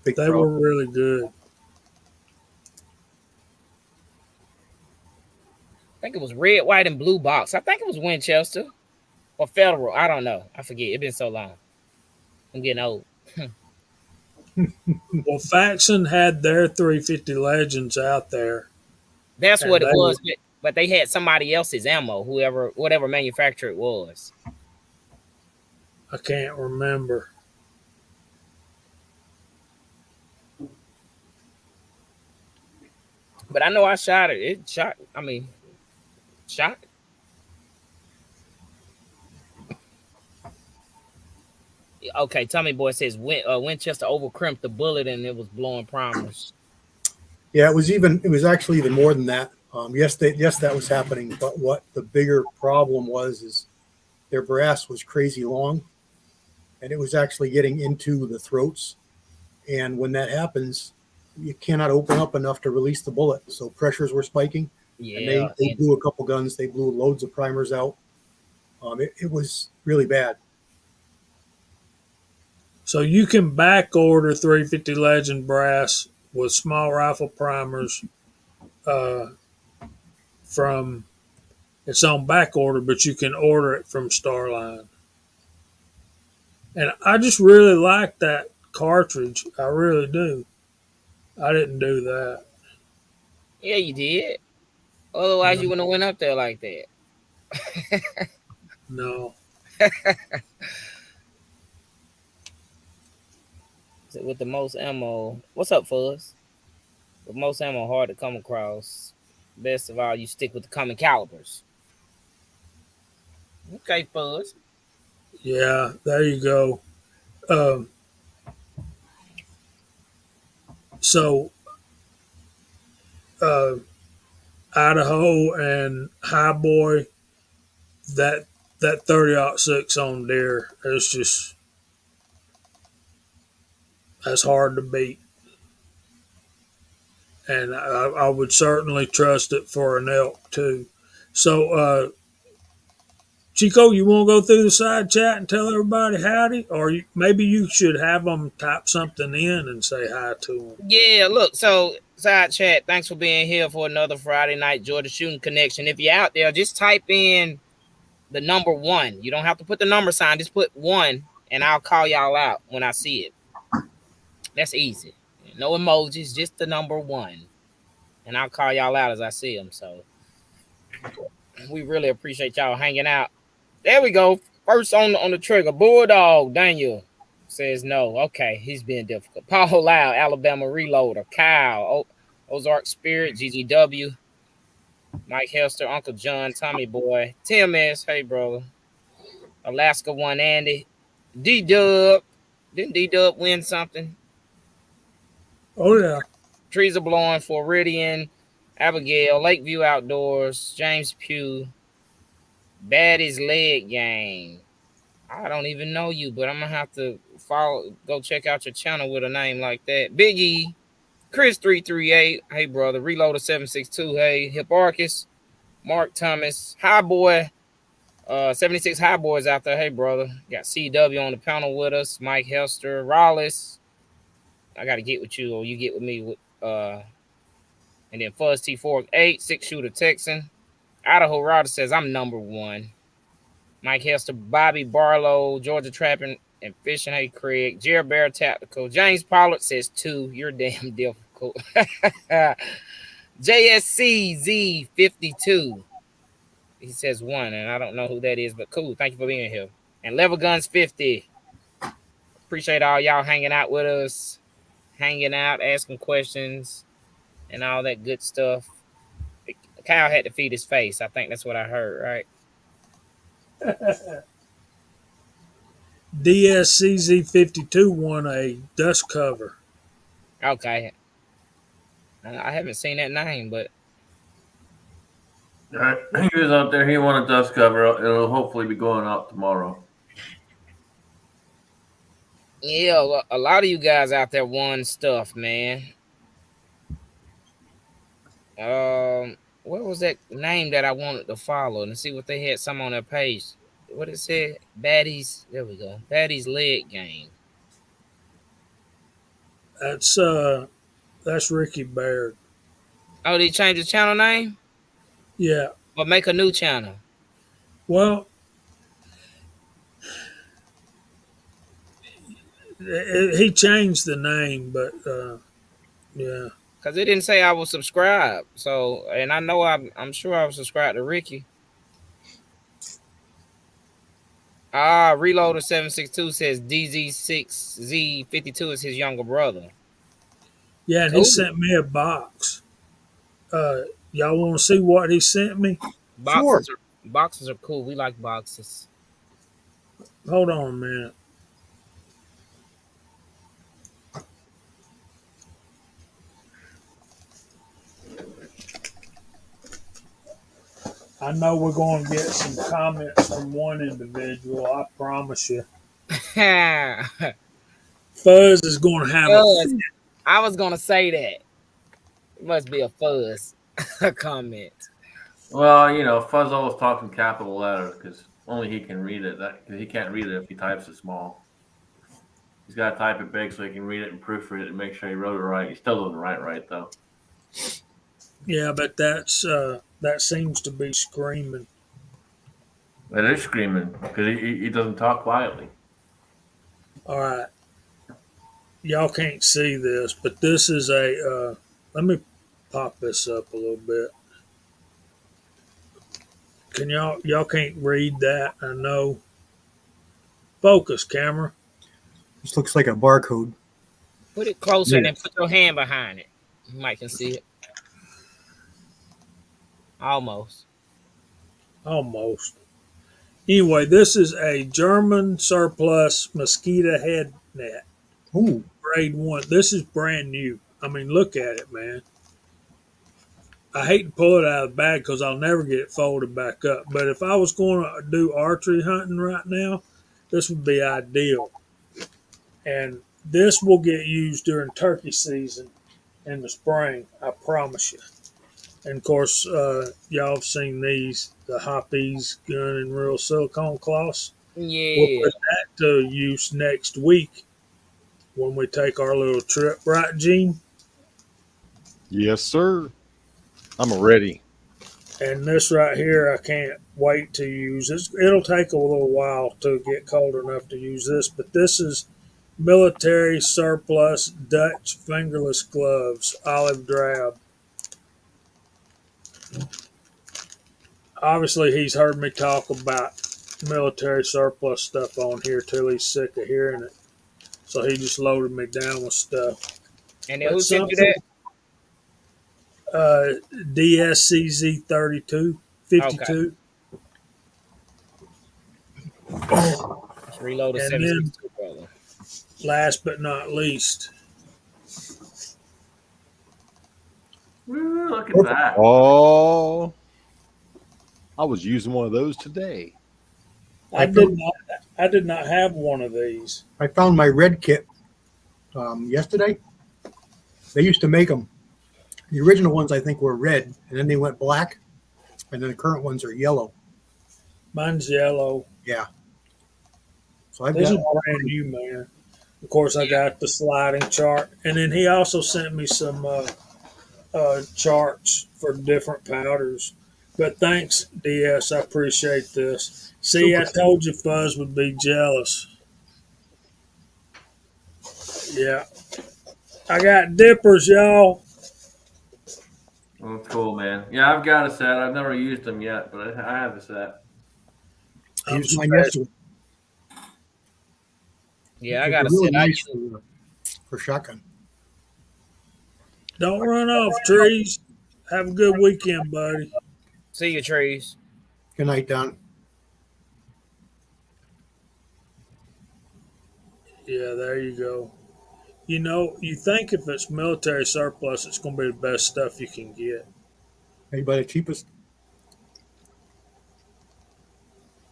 big they were problem. really good. I think it was red, white, and blue box. I think it was Winchester or Federal. I don't know. I forget. It's been so long. I'm getting old. Well, Faxon had their 350 Legends out there, That's and what it they were, was. But they had somebody else's ammo, whatever manufacturer it was. I can't remember. But I know I shot it. It shot. I mean, shot. Okay, Tommy Boy says Winchester overcrimped the bullet and it was blowing primers. Yeah, it was actually even more than that. Yes, that was happening. But what the bigger problem was is their brass was crazy long, and it was actually getting into the throats. And when that happens, you cannot open up enough to release the bullet. So pressures were spiking, and Yeah, they blew a couple guns. They blew loads of primers out. It was really bad. So you can back order 350 Legend brass with small rifle primers uh, from it's on back order, but you can order it from Starline. And I just really like that cartridge. I really do. I didn't do that. yeah, you did. Otherwise, you No, wouldn't have went up there like that. no. With the most ammo. What's up, Fuzz? With most ammo, hard to come across. Best of all, you stick with the common calibers. Okay, Fuzz. Yeah, there you go. Um, so uh, Idaho and Highboy, that 30-06 on deer is just that's hard to beat, and I would certainly trust it for an elk too. So, Chico, you want to go through the side chat and tell everybody howdy, or maybe you should have them type something in and say hi to them. Yeah, look, so side chat, thanks for being here for another Friday night Georgia Shooting Connection. If you're out there, just type in the number 1. You don't have to put the number sign, just put 1, and I'll call y'all out when I see it. That's easy. No emojis, just the number 1. And I'll call y'all out as I see them. So we really appreciate y'all hanging out. There we go. First on the trigger. Bulldog, Daniel says no. Okay, he's being difficult. Paul Lau, Alabama Reloader. Kyle, Ozark Spirit, GGW. Mike Helster, Uncle John, Tommy Boy. Tim S, hey, brother. Alaska One, Andy. D-Dub. Didn't D-Dub win something? Oh yeah, Trees are blowing, Floridian. Abigail, Lakeview Outdoors. James Pugh. Baddies Leg Gang. I don't even know you, but I'm gonna have to go check out your channel with a name like that. Big E, Chris 338, hey brother, Reloader 762, hey, Hipparchus, Mark Thomas, High Boy, 76 High Boys out there, hey brother. Got CW on the panel with us, Mike Helster, Rawless. I gotta get with you, or you get with me with and then Fuzz T48, 6-shooter Texan. Idaho Router says I'm number 1. Mike Hester, Bobby Barlow, Georgia Trapping and Fishing, hey Craig, Jared Bear Tactical, James Pollard says 2. You're damn difficult. JSC Z52. He says 1, and I don't know who that is, but cool. Thank you for being here. And Level Guns 50. Appreciate all y'all hanging out with us, hanging out, asking questions, and all that good stuff. Kyle had to feed his face. I think that's what I heard, right? DSCZ52 won a dust cover. Okay. I haven't seen that name, but He was out there. He won a dust cover. It'll hopefully be going out tomorrow. yeah, a lot of you guys out there won stuff, man. What was that name that I wanted to follow and see what they had some on their page? What it said? Baddies. There we go. Baddies Leg Game. That's Ricky Baird. Oh, they changed the channel name? Yeah. Or make a new channel? Well, he changed the name, but yeah. Because it didn't say I was subscribed. So, and I know I'm sure I was subscribed to Ricky. Reloader 762 says DZ6Z52 is his younger brother. Yeah, and he sent me a box. Y'all want to see what he sent me? Boxes are cool. We like boxes. Hold on a minute. I know we're going to get some comments from one individual. I promise you. Fuzz is going to have I was going to say that. It must be a Fuzz comment. Well, Fuzz always talks in capital letters because only he can read it. Because he can't read it if he types it small. He's got to type it big so he can read it and proofread it and make sure he wrote it right. He still doesn't write right though. Yeah, but that seems to be screaming. It is screaming because he doesn't talk quietly. All right. Y'all can't see this, but this is a. Let me pop this up a little bit. Can y'all can't read that? I know. Focus, camera. This looks like a barcode. Put it closer and then put your hand behind it. You might can see it. Almost. Almost. Anyway, this is a German surplus mosquito head net, Ooh, grade 1. This is brand new. I mean, look at it, man. I hate to pull it out of the bag because I'll never get it folded back up. But if I was going to do archery hunting right now, this would be ideal. And this will get used during turkey season in the spring, I promise you. And of course, y'all have seen these, the Hoppies gun and real silicone cloths. We'll Yeah. put that to use next week when we take our little trip, right, Gene? Yes, sir. I'm ready. And this right here, I can't wait to use. It'll take a little while to get cold enough to use this, but this is military surplus Dutch fingerless gloves, olive drab. Obviously, he's heard me talk about military surplus stuff on here till he's sick of hearing it. So he just loaded me down with stuff. And then But who sent you something, that? DSCZ 32, Okay. 52. Let's reload the And then 762, brother. last but not least, Woo, look at that. Oh, I was using one of those today. I did not have one of these. I found my red kit yesterday. They used to make them. The original ones, I think, were red, and then they went black, and then the current ones are yellow. Mine's yellow. Yeah. So I've This got is brand new, man. Of course, I got the sliding chart, and then he also sent me some charts for different powders. But thanks, DS. I appreciate this. See, I told you Fuzz would be jealous. Yeah. I got dippers, y'all. Oh, that's cool, man. Yeah, I've got a set. I've never used them yet, but I have a set. I I'm used mine special. yesterday. Yeah, I They're got a really set. I nice use. for shotgun. Don't run off, trees. Have a good weekend, buddy. See you, trees. Good night, Don. Yeah, there you go. You know, you think if it's military surplus, it's going to be the best stuff you can get. Anybody the cheapest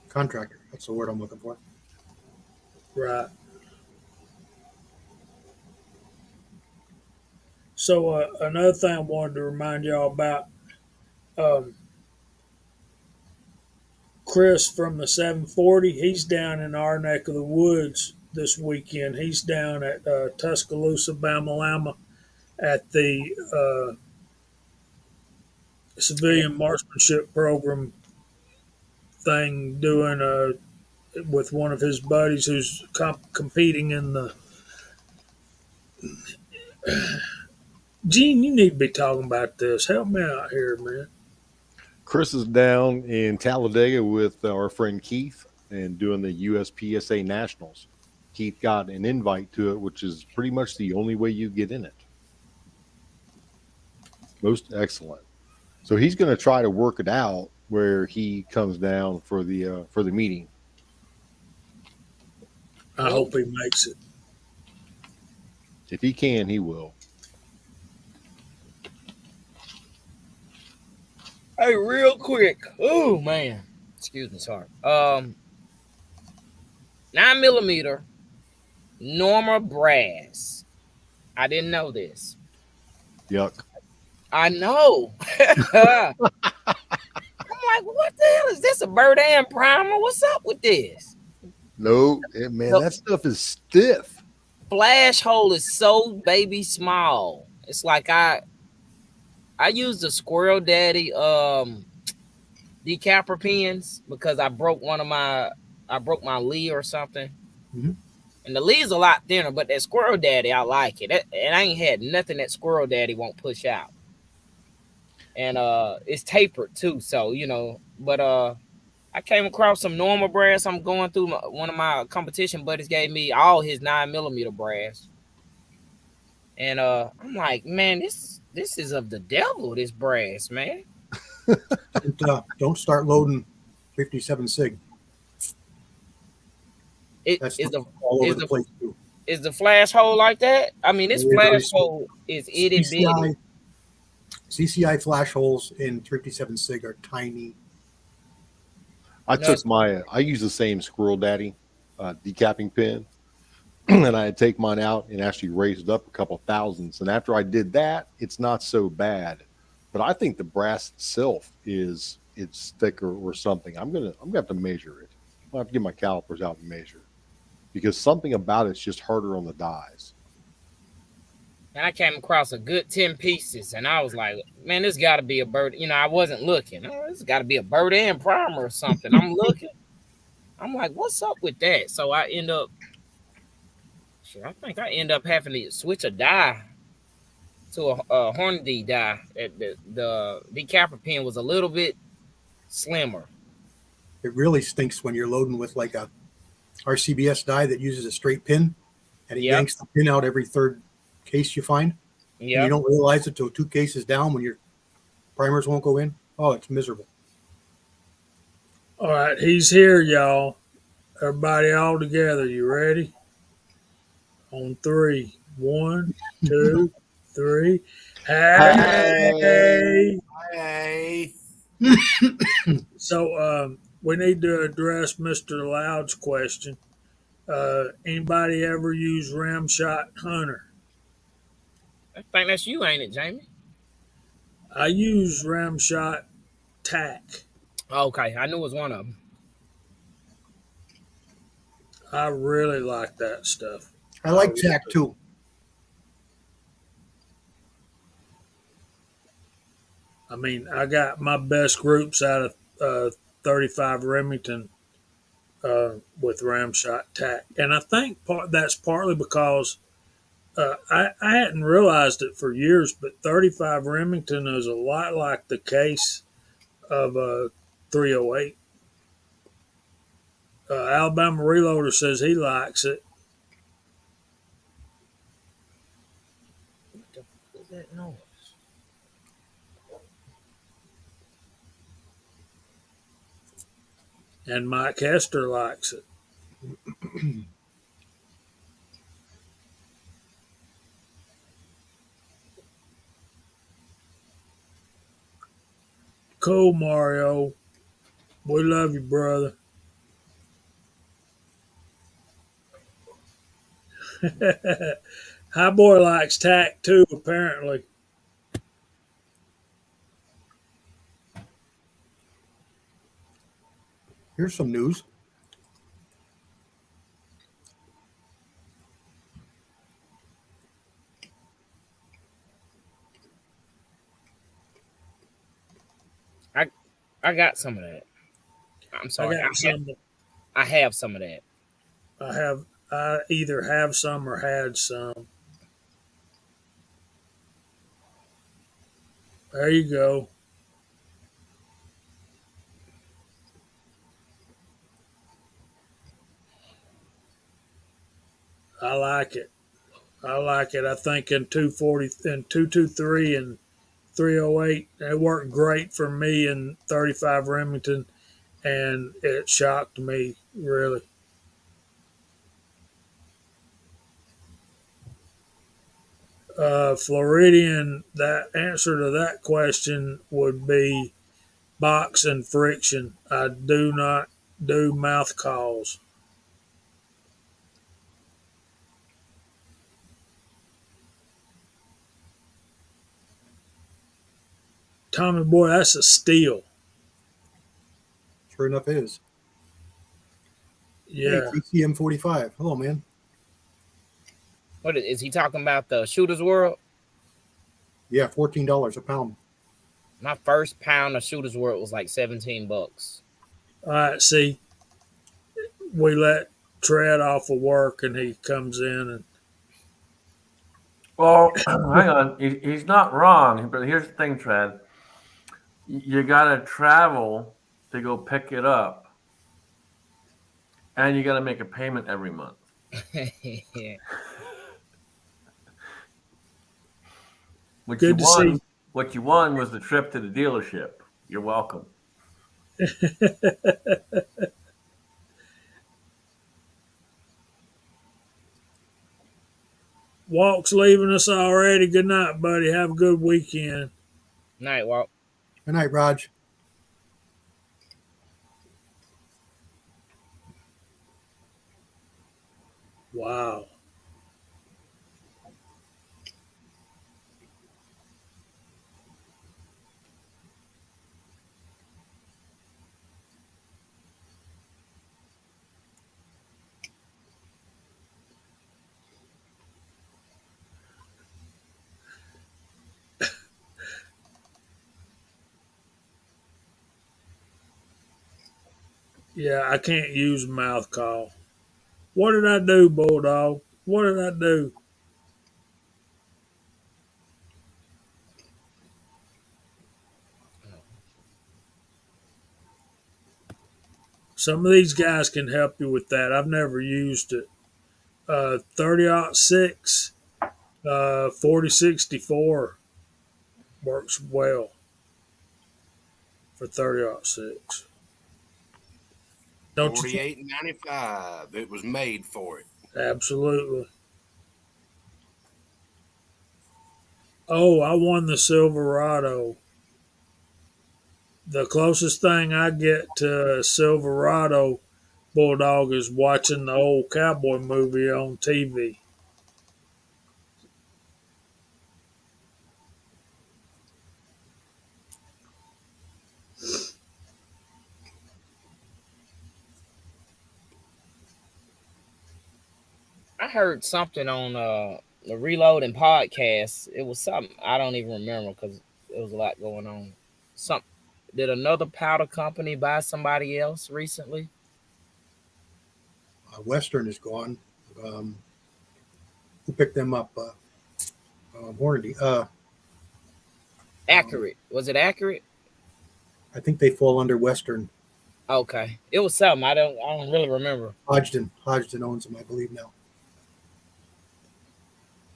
contractor? That's the word I'm looking for. Right. So another thing I wanted to remind y'all about, um, Chris from the 740, he's down in our neck of the woods this weekend. He's down at Tuscaloosa, Bamalama at the civilian marksmanship program thing doing with one of his buddies who's competing in the. Gene, you need to be talking about this. Help me out here, man. Chris is down in Talladega with our friend Keith and doing the USPSA Nationals. Keith got an invite to it, which is pretty much the only way you get in it. Most excellent. So he's going to try to work it out where he comes down for the meeting. I hope he makes it. If he can, he will. Hey, real quick. Oh man. Excuse me, sorry. 9mm normal brass. I didn't know this. Yuck. I know. I'm like, what the hell is this? A Bird primer? What's up with this? No, man, that stuff is stiff. Flash hole is so baby small. It's like I used the Squirrel Daddy decapper pins because I broke my Lee or something. Mm-hmm. And the Lee's a lot thinner, but that Squirrel Daddy, I like it. And I ain't had nothing that Squirrel Daddy won't push out. And it's tapered too, so but I came across some normal brass. I'm going through one of my competition buddies gave me all his 9mm brass. And I'm like, man, this is of the devil, this brass, man. Don't start loading 57 sig. It That's is the all over is the the place too. is the flash hole like that? I mean, this It flash is. hole is itty bitty. CCI flash holes in 57 sig are tiny. No, I use the same Squirrel Daddy decapping pin, and I take mine out and actually raised up a couple thousandths. And after I did that, it's not so bad. But I think the brass itself it's thicker or something. I'm gonna have to measure it. I'll have to get my calipers out and measure because something about it's just harder on the dies. and I came across a good 10 pieces, and I was like, man, this got to be a bird. I wasn't looking. Oh, this got to be a bird and primer or something. I'm looking. I'm like, what's up with that? So I end up, I think I end up having to switch a die to a Hornady die. The decapper pin was a little bit slimmer. It really stinks when you're loading with like a RCBS die that uses a straight pin, and it Yep. yanks the pin out every third case you find, and you Yep. don't realize it till 2 cases down when your primers won't go in. Oh, it's miserable. All right, he's here, y'all. Everybody all together. You ready? On three. 1, 2, 3. Hey, Hey! Hey. So we need to address Mr. Loud's question. Anybody ever use Ramshot Hunter? I think that's you, ain't it, Jamie? I use Ramshot Tack. Okay, I knew it was one of them. I really like that stuff. I like tack too. I mean, I got my best groups out of 35 Remington with Ramshot Tack. And I think that's partly because I hadn't realized it for years, but 35 Remington is a lot like the case of a 308. Alabama Reloader says he likes it. What the fuck is that noise? And Mike Hester likes it. Cool, Mario. We love you, brother. High Boy likes tack too, apparently. Here's some news. I got some of that. I'm I sorry. got some. I have some of that. I either have some or had some. There you go. I like it. I like it. I think in 240 and 223 and 308, it worked great for me in 35 Remington, and it shocked me really. Floridian, that answer to that question would be box and friction. I do not do mouth calls. Tommy boy, that's a steal. Sure enough, it is. Hey, Yeah. TCM 45. Hello, man. What is he talking about? The Shooter's World? Yeah, $14 a pound. My first pound of Shooter's World was like $17. All right. See, we let Tread off of work, and he comes in and Well, hang on. He's not wrong, but here's the thing, Trad. You got to travel to go pick it up, and you got to make a payment every month. Yeah. What good you to won, see. what you won was the trip to the dealership. You're welcome. Walk's leaving us already. Good night, buddy. Have a good weekend. Night walk. Good night, Raj. Wow. Yeah, I can't use mouth call. What did I do, Bulldog? What did I do? Some of these guys can help you with that. I've never used it. 30-06, 4064 works well for 30-06. Don't you think? $48.95. It was made for it. Absolutely. Oh, I won the Silverado. The closest thing I get to Silverado Bulldog is watching the old cowboy movie on TV. I heard something on the Reloading podcast. It was something I don't even remember because there was a lot going on. Some Did another powder company buy somebody else recently? Western is gone. Who picked them up? Hornady. Accurate. Was it Accurate? I think they fall under Western. Okay. It was something. I don't really remember. Hodgdon owns them, I believe now.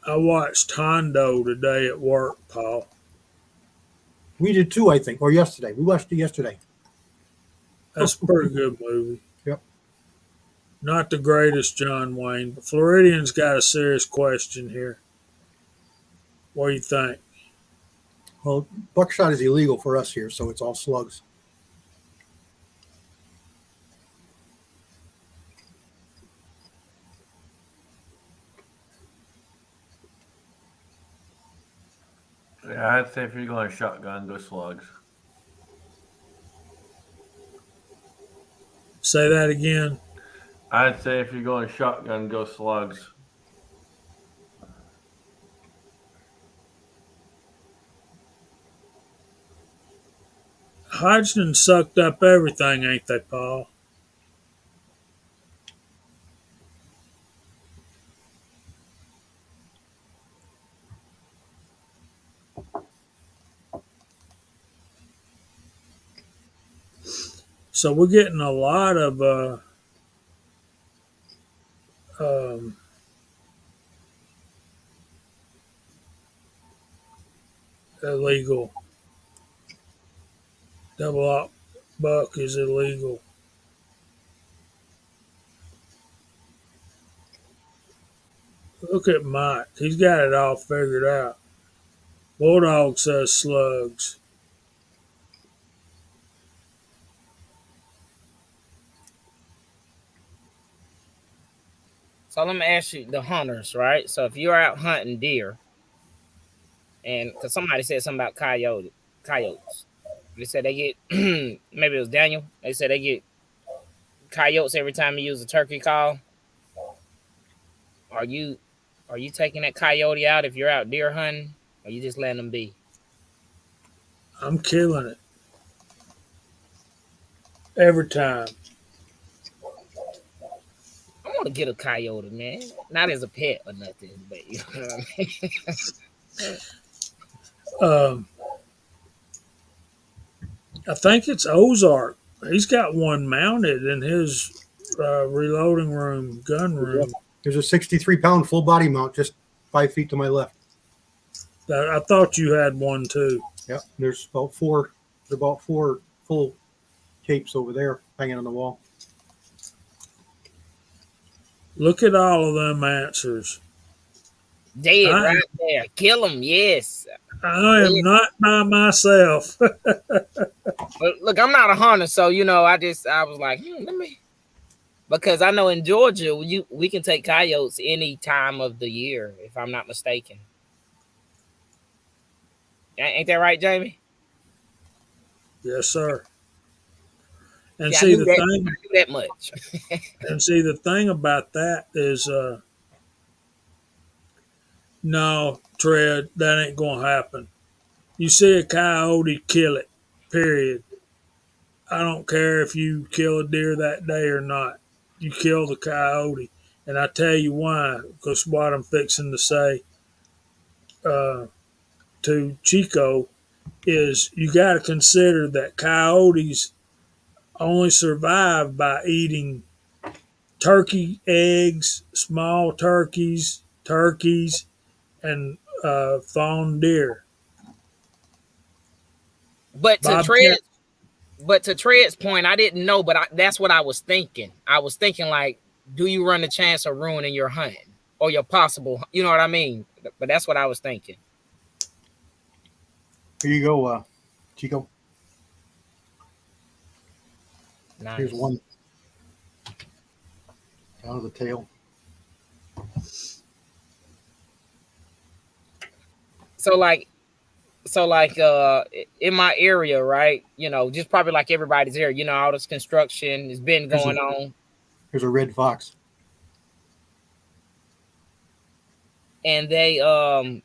I watched Hondo today at work, Paul. We did too, I think, or yesterday. We watched it yesterday. That's a pretty good movie. Yep. Not the greatest John Wayne, but Floridian's got a serious question here. What do you think? Well, buckshot is illegal for us here, so it's all slugs. Yeah, I'd say if you're going shotgun, go slugs. Say that again. I'd say if you're going shotgun, go slugs. Hodgson sucked up everything, ain't they, Paul? So we're getting a lot of um, illegal. Double up buck is illegal. Look at Mike. He's got it all figured out. Bulldog says slugs. So let me ask you, the hunters, right? So if you're out hunting deer, and because somebody said something about coyotes, they said they get maybe it was Daniel. They said they get coyotes every time you use a turkey call. Are you taking that coyote out if you're out deer hunting, or you just letting them be? I'm killing it every time. I want to get a coyote, man. Not as a pet or nothing, but you know what I mean. Um, I think it's Ozark. He's got one mounted in his reloading room, gun room. There's a 63-pound full body mount just 5 feet to my left. I thought you had one too. Yep. There's about four There's about 4 full tapes over there hanging on the wall. Look at all of them answers. Dead I right there. Kill him. Yes. I am not by myself. But look, I'm not a hunter, so I was like, let me, because I know in Georgia we can take coyotes any time of the year, if I'm not mistaken. Ain't that right, Jamie? Yes, sir. And See, I see knew the that. thing, I knew that much. about that is, no, Tread, that ain't gonna happen. You see a coyote, kill it. Period. I don't care if you kill a deer that day or not. You kill the coyote, and I tell you why. Because what I'm fixing to say uh, to Chico is, you got to consider that coyotes only survive by eating turkey eggs, small turkeys, and fawn deer. But to tread, Bobcat. but to Tread's point, I didn't know, but that's what I was thinking. I was thinking like, do you run the chance of ruining your hunting or your possible? You know what I mean? But that's what I was thinking. Here you go, Chico. Nice. Here's one down to the tail. So like in my area, right? Just probably like everybody's here. All this construction has been going on. Here's a red fox. And they the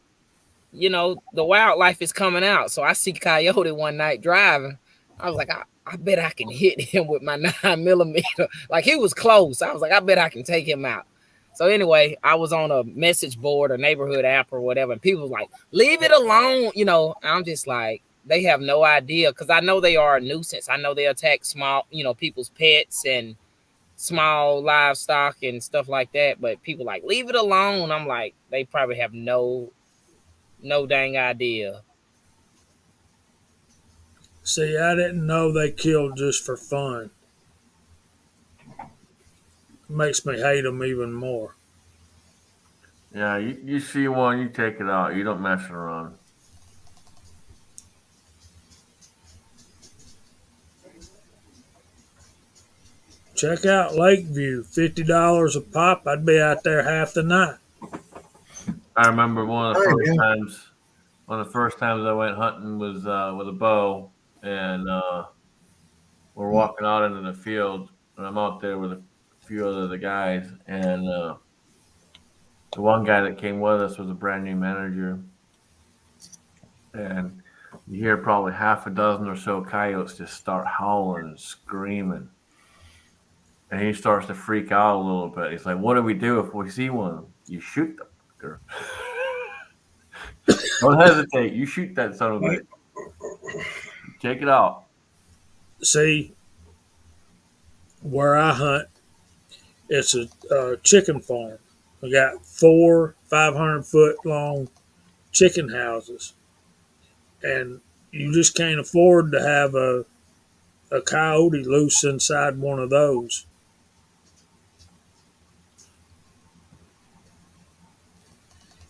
wildlife is coming out. So I see coyote one night driving. I was like, I bet I can hit him with my 9mm. Like, he was close. I was like, I bet I can take him out. So anyway, I was on a message board or neighborhood app or whatever, and people was like, leave it alone. I'm just like, they have no idea, because I know they are a nuisance. I know they attack small, people's pets and small livestock and stuff like that. But people like, leave it alone. I'm like, they probably have no dang idea. See, I didn't know they killed just for fun. It makes me hate them even more. Yeah, you see one, you take it out. You don't mess around. Check out Lakeview, $50 a pop. I'd be out there half the night. I remember one of the first times I went hunting was with a bow, and we're walking out into the field, and I'm out there with a few other the guys, and the one guy that came with us was a brand new manager, and you hear probably half a dozen or so coyotes just start howling and screaming. And he starts to freak out a little bit. He's like, what do we do if we see one? You shoot them. Don't hesitate. You shoot that son of a bitch. Take it out. See, where I hunt, it's a chicken farm. We got 4 500-foot long chicken houses, and you just can't afford to have a coyote loose inside one of those.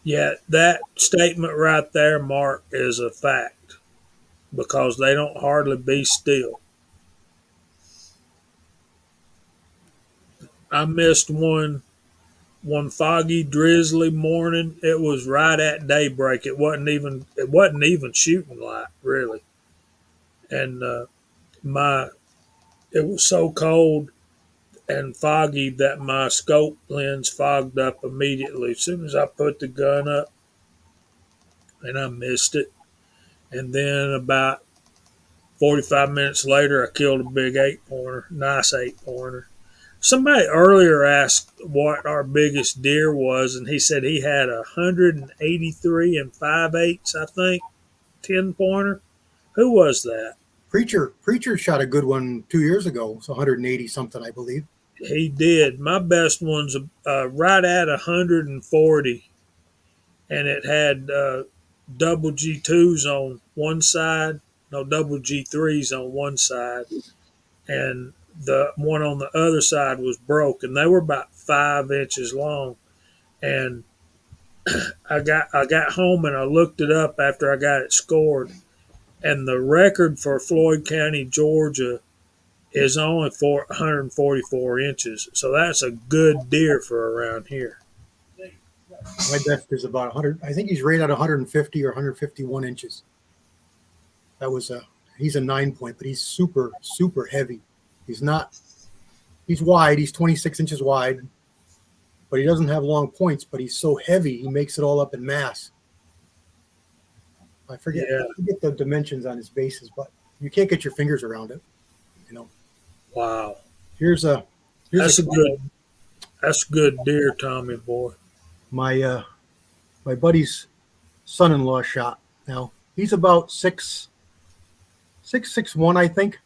Yet that statement right there, Mark, is a fact, because they don't hardly be still. I missed one foggy, drizzly morning. It was right at daybreak. It wasn't even shooting light, really. And my it was so cold and foggy that my scope lens fogged up immediately as soon as I put the gun up, and I missed it. And then about 45 minutes later, I killed a big 8-pointer, nice 8-pointer. Somebody earlier asked what our biggest deer was, and he said he had 183 and 5/8, I think, 10-pointer. Who was that? Preacher shot a good one 2 years ago. It's 180 something, I believe. He did. My best one's right at 140, and it had double G2s on one side, no double G3s on one side, and the one on the other side was broken. They were about 5 inches long, and I got home and I looked it up after I got it scored, and the record for Floyd County, Georgia, is only 144 inches. So that's a good deer for around here. My best is about 100. I think he's right at 150 or 151 inches. That was he's a 9 point, but he's super, super heavy. He's not, he's wide. He's 26 inches wide, but he doesn't have long points, but he's so heavy. He makes it all up in mass. I forget the dimensions on his bases, but you can't get your fingers around it. You know. Wow. Here's that's a good deer, Tommy boy. My buddy's son-in-law shot. Now he's about 6'1", I think.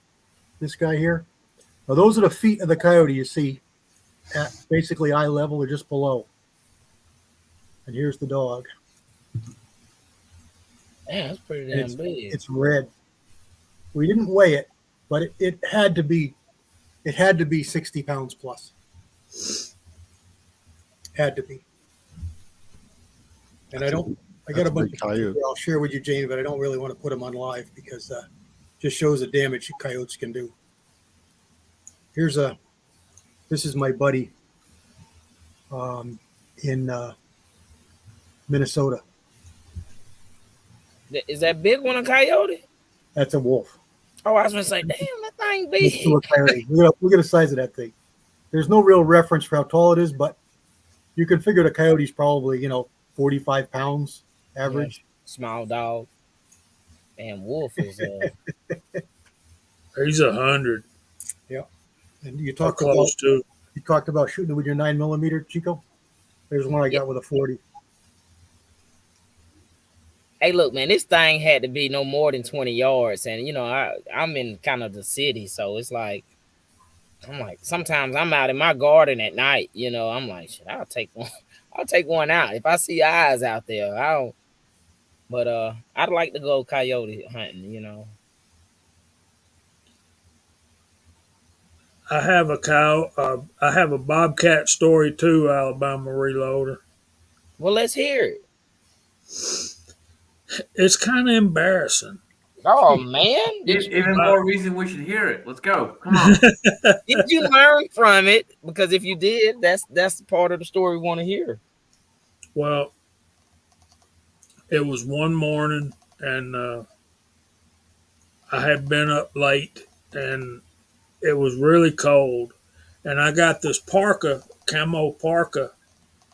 This guy here. Now those are the feet of the coyote you see at basically eye level or just below. And here's the dog. Man, that's pretty damn big. It's red. We didn't weigh it, but it had to be 60 pounds plus. Had to be. And I got a bunch of pictures I'll share with you, Jane, but I don't really want to put them on live because just shows the damage coyotes can do. This is my buddy in Minnesota. Is that big one a coyote? That's a wolf. Oh, I was gonna say, damn, that thing big. Look at the size of that thing. There's no real reference for how tall it is, but you can figure the coyote's probably 45 pounds average. Yeah, small dog. Damn, wolf is. He's 100. Yeah, and you talked about shooting it with your 9mm, Chico. There's one I got with a 40. Hey, look, man, this thing had to be no more than 20 yards, and I'm in kind of the city, so it's like I'm like sometimes I'm out in my garden at night. I'm like, shit, I'll take one out if I see eyes out there. But I'd like to go coyote hunting. I have a bobcat story too, Alabama Reloader. Well, let's hear it. It's kind of embarrassing. Oh man! Even more reason we should hear it. Let's go. Come on. Did you learn from it? Because if you did, that's part of the story we want to hear. Well, it was one morning, and I had been up late, and it was really cold, and I got this camo parka,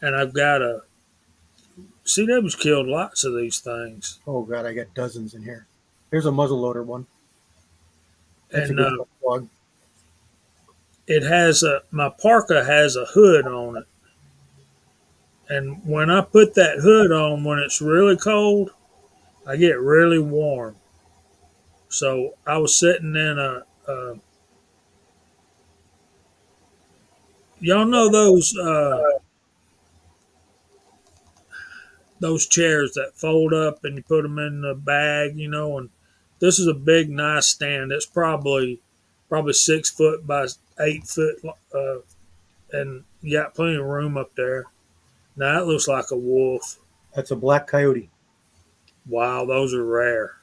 and I've got CW's killed lots of these things. Oh God, I got dozens in here. Here's a muzzleloader one. That's and a good dog. My parka has a hood on it, and when I put that hood on when it's really cold, I get really warm. So I was sitting in y'all know those chairs that fold up and you put them in the bag, and this is a big, nice stand. It's probably 6 foot by 8 foot, and you got plenty of room up there. Now that looks like a wolf. That's a black coyote. Wow, those are rare.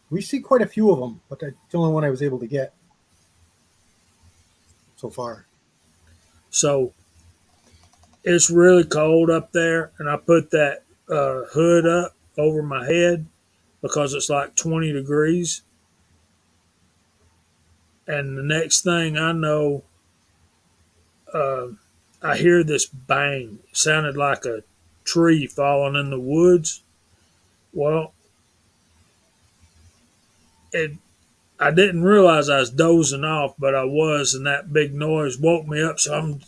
We see quite a few of them, but that's the only one I was able to get so far. So it's really cold up there, and I put that hood up over my head because it's like 20 degrees. And the next thing I know, I hear this bang. It sounded like a tree falling in the woods. Well, I didn't realize I was dozing off, but I was, and that big noise woke me up. So I'm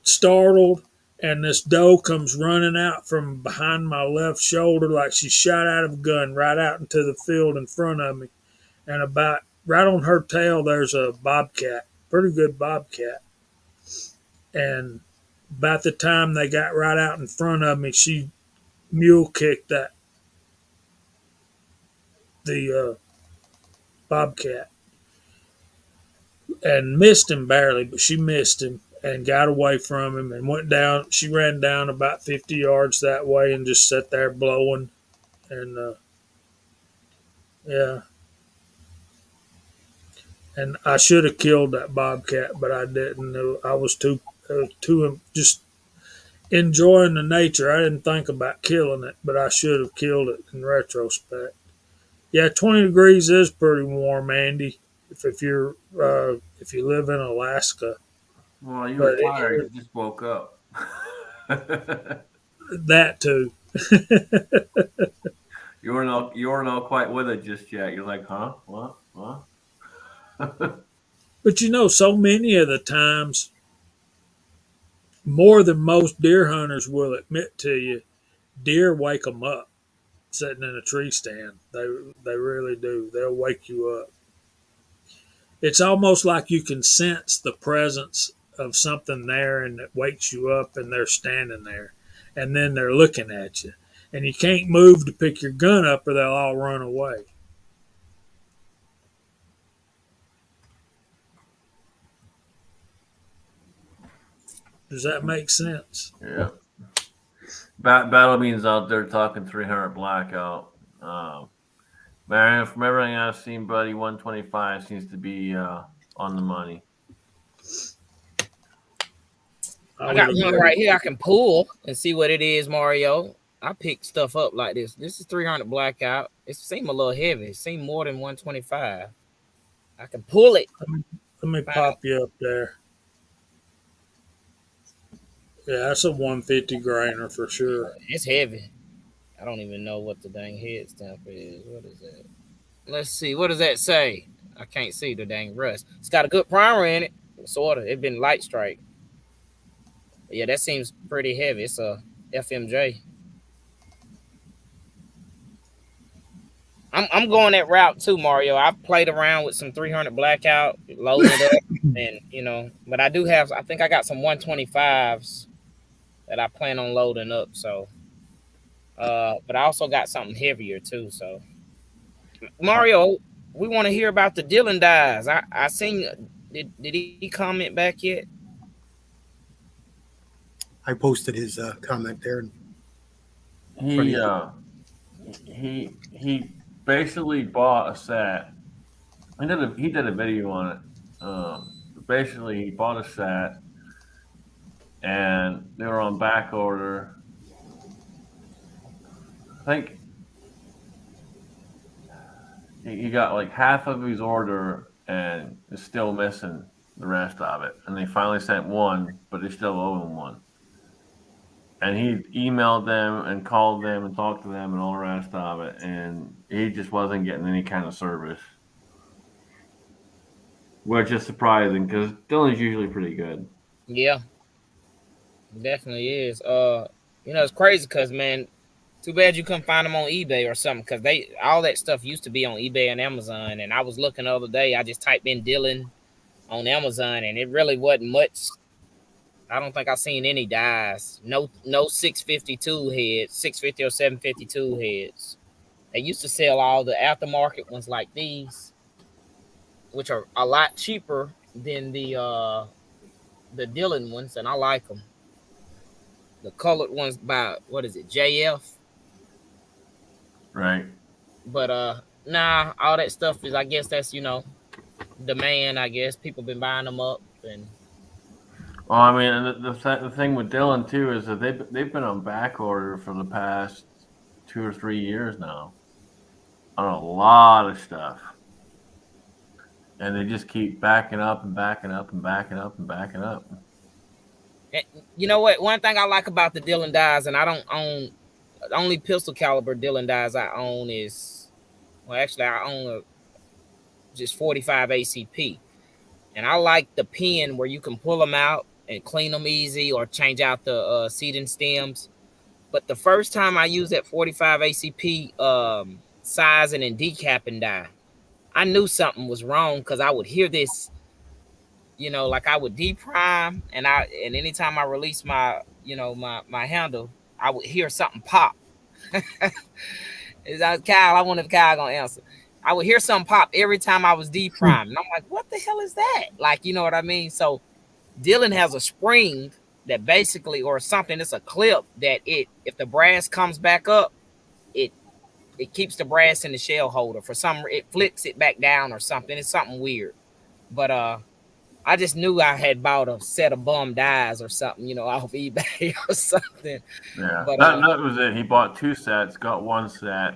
startled, and this doe comes running out from behind my left shoulder like she shot out of a gun right out into the field in front of me. And about right on her tail, there's a bobcat, pretty good bobcat. And about the time they got right out in front of me, she mule kicked the bobcat, and missed him barely, but she missed him and got away from him and went down. She ran down about 50 yards that way and just sat there blowing. And yeah, and I should have killed that bobcat, but I didn't. I was too just enjoying the nature. I didn't think about killing it, but I should have killed it in retrospect. Yeah, 20 degrees is pretty warm, Andy. If you live in Alaska, Well, you were but tired. You just woke up. that too. You weren't all quite with it just yet. You're like, huh? What? What? But so many of the times, more than most deer hunters will admit to you, deer wake them up sitting in a tree stand. They really do. They'll wake you up. It's almost like you can sense the presence of something there, and it wakes you up, and they're standing there, and then they're looking at you, and you can't move to pick your gun up, or they'll all run away. Does that make sense? Yeah. Battle means out there talking 300 blackout. Man, from everything I've seen, buddy, 125 seems to be on the money. I got one right here I can pull and see what it is, Mario. I pick stuff up like this. This is 300 blackout. It seems a little heavy. It seems more than 125. I can pull it. Let me pop you up there. Yeah, that's a 150 grainer for sure. It's heavy. I don't even know what the dang head stamp is. What is that? Let's see. What does that say? I can't see the dang rust. It's got a good primer in it. Sort of. It's been light strike. But yeah, that seems pretty heavy. It's a FMJ. I'm going that route too, Mario. I've played around with some 300 blackout, loaded it up, and but I do have. I think I got some 125s that I plan on loading up. So, but I also got something heavier too. So, Mario, we want to hear about the Dylan dies. I seen. Did he comment back yet? I posted his comment there. He basically bought a set. He did a video on it. Basically, he bought a set, and they were on back order. I think he got like half of his order and is still missing the rest of it. And they finally sent one, but they still owe him one. And he emailed them and called them and talked to them and all the rest of it. And he just wasn't getting any kind of service, which is surprising because Dylan's usually pretty good. Yeah, definitely is. It's crazy because, man, too bad you couldn't find them on eBay or something, because all that stuff used to be on eBay and Amazon. And I was looking the other day, I just typed in Dylan on Amazon, and it really wasn't much. I don't think I've seen any dies. No 652 heads, 650 or 752 heads. They used to sell all the aftermarket ones like these, which are a lot cheaper than the Dylan ones, and I like them. The colored ones by, what is it, JF? Right. But nah, all that stuff is, I guess that's, demand. I guess people been buying them up. And well, I mean, and the thing with Dylan too is that they've been on back order for the past 2 or 3 years now on a lot of stuff, and they just keep backing up and backing up and backing up and backing up. And you know what? One thing I like about the Dylan dies, and I don't own, the only pistol caliber Dylan dies I own is, well, actually I own just 45 ACP, and I like the pin where you can pull them out and clean them easy, or change out the seating stems. But the first time I used that 45 ACP sizing and decapping die, I knew something was wrong, because I would hear this, like I would deprime, and anytime I release my, my handle, I would hear something pop. Is that Kyle? I wonder if Kyle gonna answer. I would hear something pop every time I was deprimed. And I'm like, what the hell is that? Like, you know what I mean? So Dylan has a spring that basically, or something, it's a clip that if the brass comes back up, it it keeps the brass in the shell holder. For some, it flicks it back down or something. It's something weird. But I just knew I had bought a set of bum dies or something, off eBay or something. Yeah, But that was it. He bought 2 sets, got 1 set,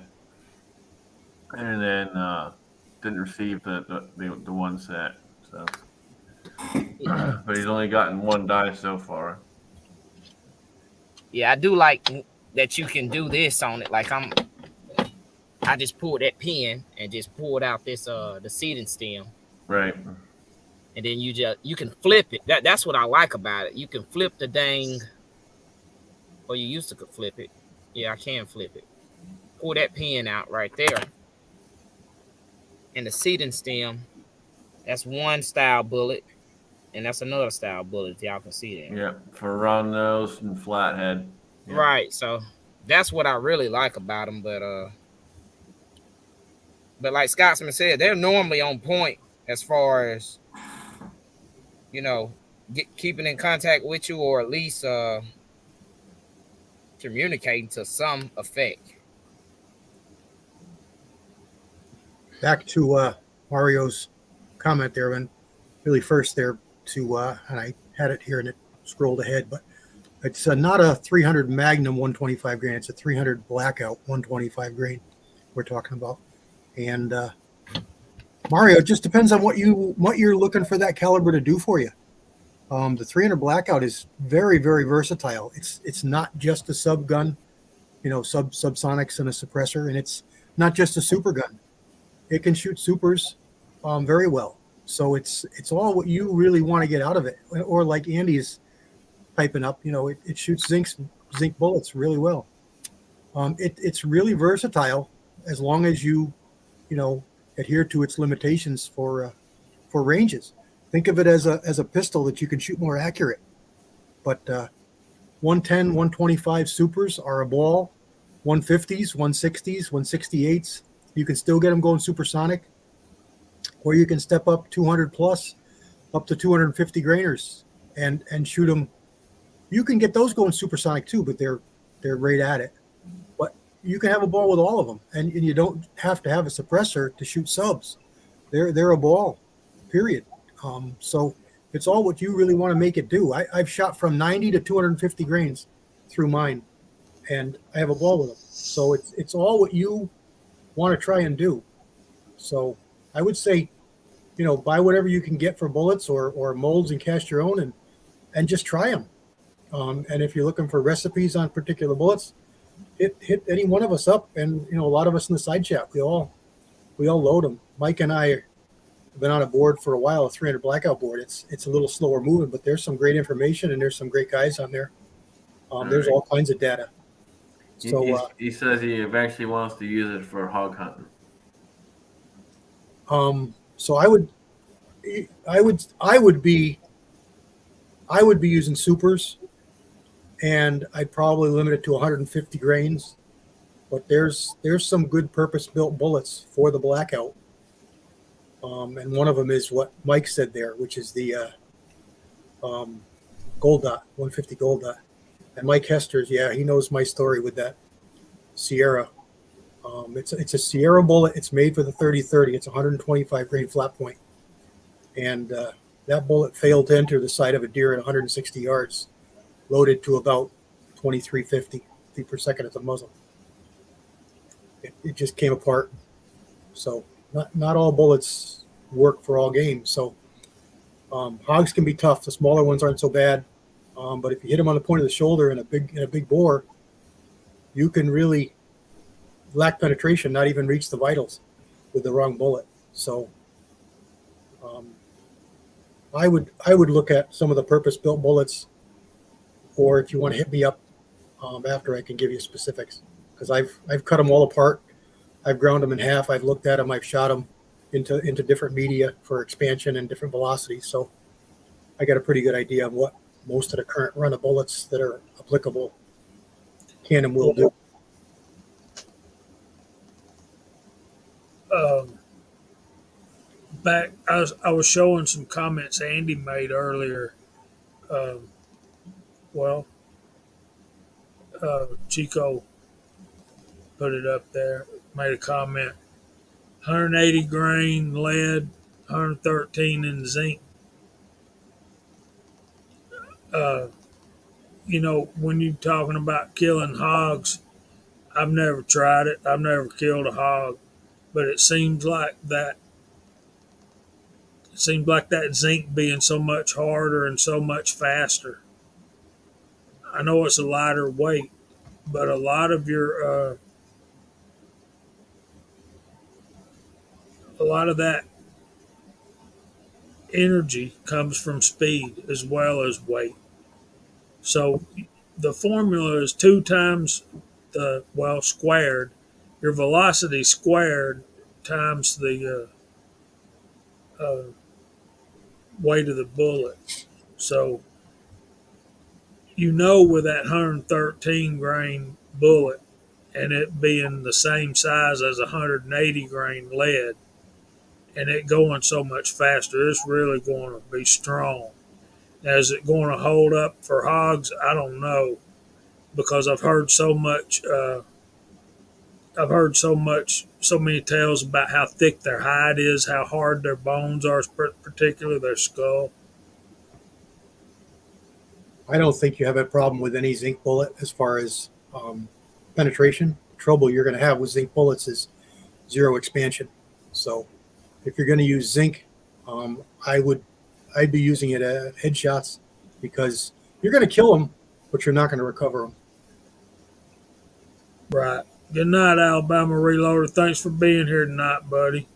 and then didn't receive the 1 set. So, but he's only gotten 1 die so far. yeah, I do like that you can do this on it. Like I just pulled that pin and just pulled out this the seating stem. Right. And then you can flip it. That's what I like about it. You can flip the dang, or you used to could flip it. Yeah, I can flip it. Pull that pin out right there. And the seating stem, that's one style bullet, and that's another style bullet. If y'all can see that. Yeah, for round nose and flathead. Yeah. Right. So that's what I really like about them. But like Scotsman said, they're normally on point as far as keeping in contact with you, or at least communicating to some effect. Back to Mario's comment there, and really first there and I had it here and it scrolled ahead, but it's not a 300 Magnum 125 grain. It's a 300 Blackout 125 grain we're talking about. And Mario, it just depends on what you're looking for that caliber to do for you. The 300 Blackout is very, very versatile. It's not just a sub gun, subsonics and a suppressor, and it's not just a super gun. It can shoot supers very well. So it's all what you really want to get out of it. Or like Andy's piping up, it shoots zinc bullets really well. It's really versatile as long as you adhere to its limitations for ranges. Think of it as a pistol that you can shoot more accurate. But 110, 125 supers are a ball. 150s, 160s, 168s. You can still get them going supersonic, or you can step up 200 plus, up to 250 grainers, and shoot them. You can get those going supersonic too, but they're right at it. But you can have a ball with all of them, and you don't have to have a suppressor to shoot subs. They're a ball, period. So it's all what you really want to make it do. I've shot from 90 to 250 grains through mine, and I have a ball with them. So it's all what you want to try and do. So I would say, buy whatever you can get for bullets or molds and cast your own and just try them. And if you're looking for recipes on particular bullets, hit any one of us up. And, a lot of us in the side chat, we all load them. Mike and I have been on a board for a while, a 300 Blackout board. It's a little slower moving, but there's some great information and there's some great guys on there. There's all kinds of data. So he says he eventually wants to use it for hog hunting. So I would be using supers, and I'd probably limit it to 150 grains. But there's some good purpose built bullets for the Blackout. And one of them is what Mike said there, which is the Gold Dot, 150 Gold Dot. And Mike Hester's, he knows my story with that Sierra. It's a Sierra bullet. It's made for the 30-30. It's 125 grain flat point. And that bullet failed to enter the side of a deer at 160 yards, loaded to about 2350 feet per second at the muzzle. It just came apart. So not all bullets work for all games. So hogs can be tough. The smaller ones aren't so bad. But if you hit them on the point of the shoulder in a big bore, you can really lack penetration, not even reach the vitals with the wrong bullet. So I would look at some of the purpose-built bullets, or if you want to hit me up after, I can give you specifics, because I've cut them all apart. I've ground them in half. I've looked at them. I've shot them into different media for expansion and different velocities. So I got a pretty good idea of what most of the current run of bullets that are applicable can and will do. Um, I was showing some comments Andy made earlier. Um, well, Chico put it up there, made a comment. 180 grain lead, 113 in zinc. Uh, when you're talking about killing hogs, I've never tried it. I've never killed a hog, but it seems like that zinc being so much harder and so much faster. I know it's a lighter weight, but a lot of that energy comes from speed as well as weight. So the formula is two times squared. Your velocity squared times the weight of the bullet. So with that 113 grain bullet and it being the same size as 180 grain lead and it going so much faster, it's really going to be strong. Now, is it going to hold up for hogs? I don't know because I've heard so many tales about how thick their hide is, how hard their bones are, particularly their skull. I don't think you have a problem with any zinc bullet as far as penetration. The trouble you're going to have with zinc bullets is zero expansion. So if you're going to use zinc, um, I would I'd be using it at headshots because you're going to kill them, but you're not going to recover them. Right. Good night, Alabama Reloader. Thanks for being here tonight, buddy.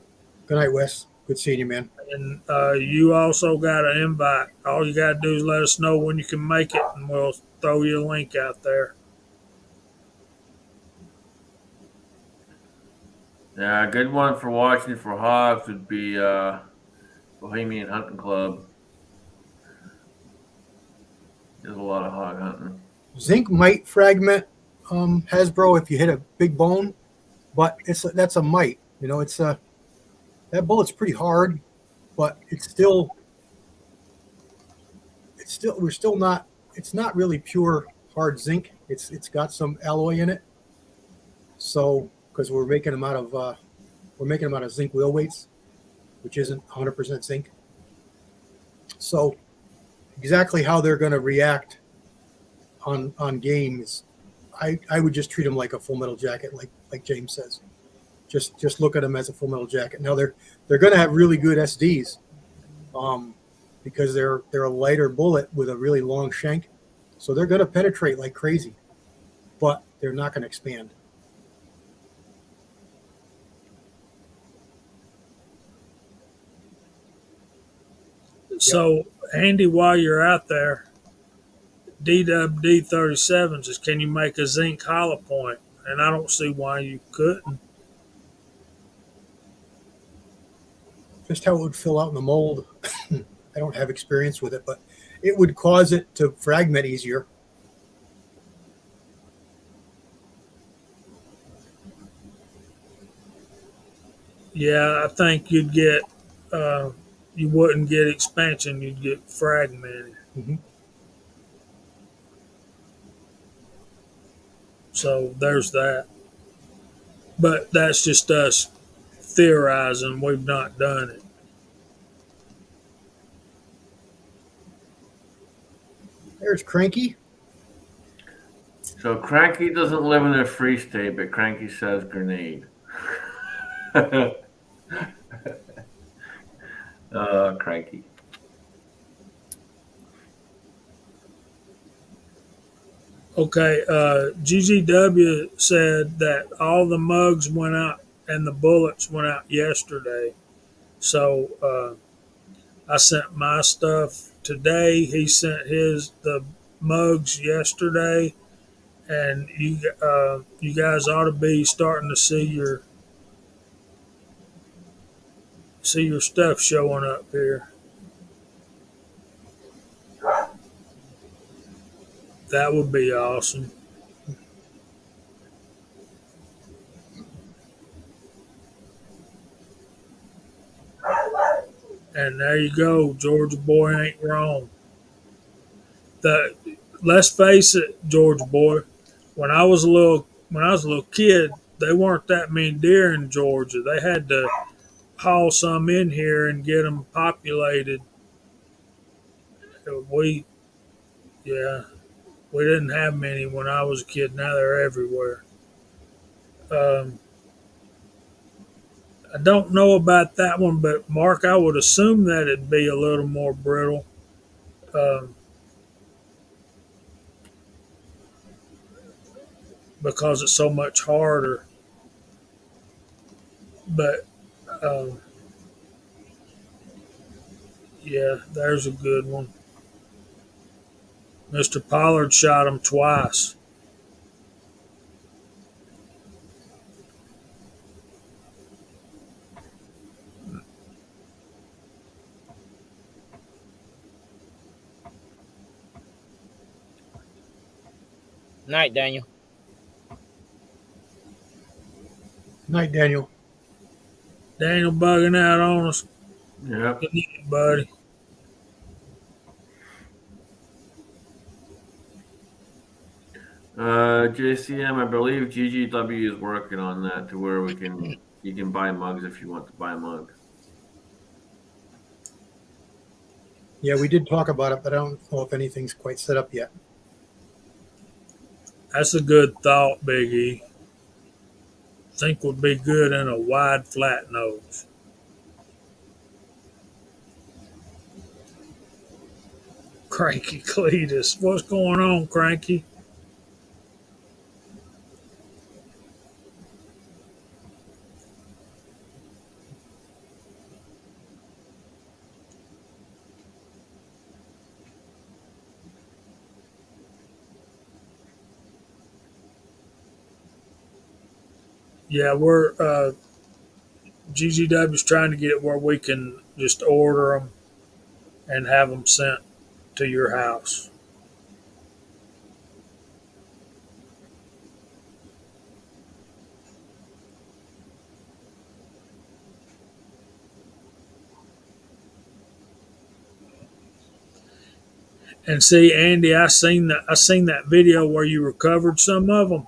Good night, Wes. Good seeing you, man. And you also got an invite. All you got to do is let us know when you can make it, and we'll throw you a link out there. Yeah, a good one for watching for hogs would be Bohemian Hunting Club. There's a lot of hog hunting. Zinc might fragment Hasbro if you hit a big bone, but that's a might. That bullet's pretty hard, but we're still not. It's not really pure hard zinc. It's got some alloy in it. So because we're making them out of zinc wheel weights, which isn't 100% zinc. So exactly how they're going to react on games, I would just treat them like a Full Metal Jacket, like James says. Just look at them as a Full Metal Jacket. Now they're going to have really good SDs, because they're a lighter bullet with a really long shank, so they're going to penetrate like crazy, but they're not going to expand. So, Andy, while you're out there, DWD-37 says, can you make a zinc hollow point? And I don't see why you couldn't. Just how it would fill out in the mold, I don't have experience with it, but it would cause it to fragment easier. Yeah, I think you wouldn't get expansion, you'd get fragmented. Mm-hmm. So there's that. But that's just us theorizing. We've not done it. There's Cranky. So Cranky doesn't live in a free state, but Cranky says grenade. Cranky. Okay, GGW said that all the mugs went out and the bullets went out yesterday. So I sent my stuff today. He sent the mugs yesterday, and you guys ought to be starting to see your stuff showing up here. That would be awesome. And there you go, Georgia boy ain't wrong. The Let's face it, Georgia boy. When I was a little kid, they weren't that many deer in Georgia. They had to haul some in here and get them populated. We Yeah, we didn't have many when I was a kid. Now they're everywhere. Um, I don't know about that one, but Mark, I would assume that it'd be a little more brittle um, because it's so much harder. But um, yeah, there's a good one. Mr. Pollard shot him twice. Night, Daniel. Night, Daniel. Daniel bugging out on us. Yep. Good night, buddy. JCM, I believe GGW is working on that to where you can buy mugs if you want to buy a mug. Yeah, we did talk about it, but I don't know if anything's quite set up yet. That's a good thought, Big E. Think would be good in a wide, flat nose. Cranky Cletus. What's going on, Cranky? Yeah, we're GGW's trying to get it where we can just order them and have them sent to your house. And see, Andy, I seen that video where you recovered some of them,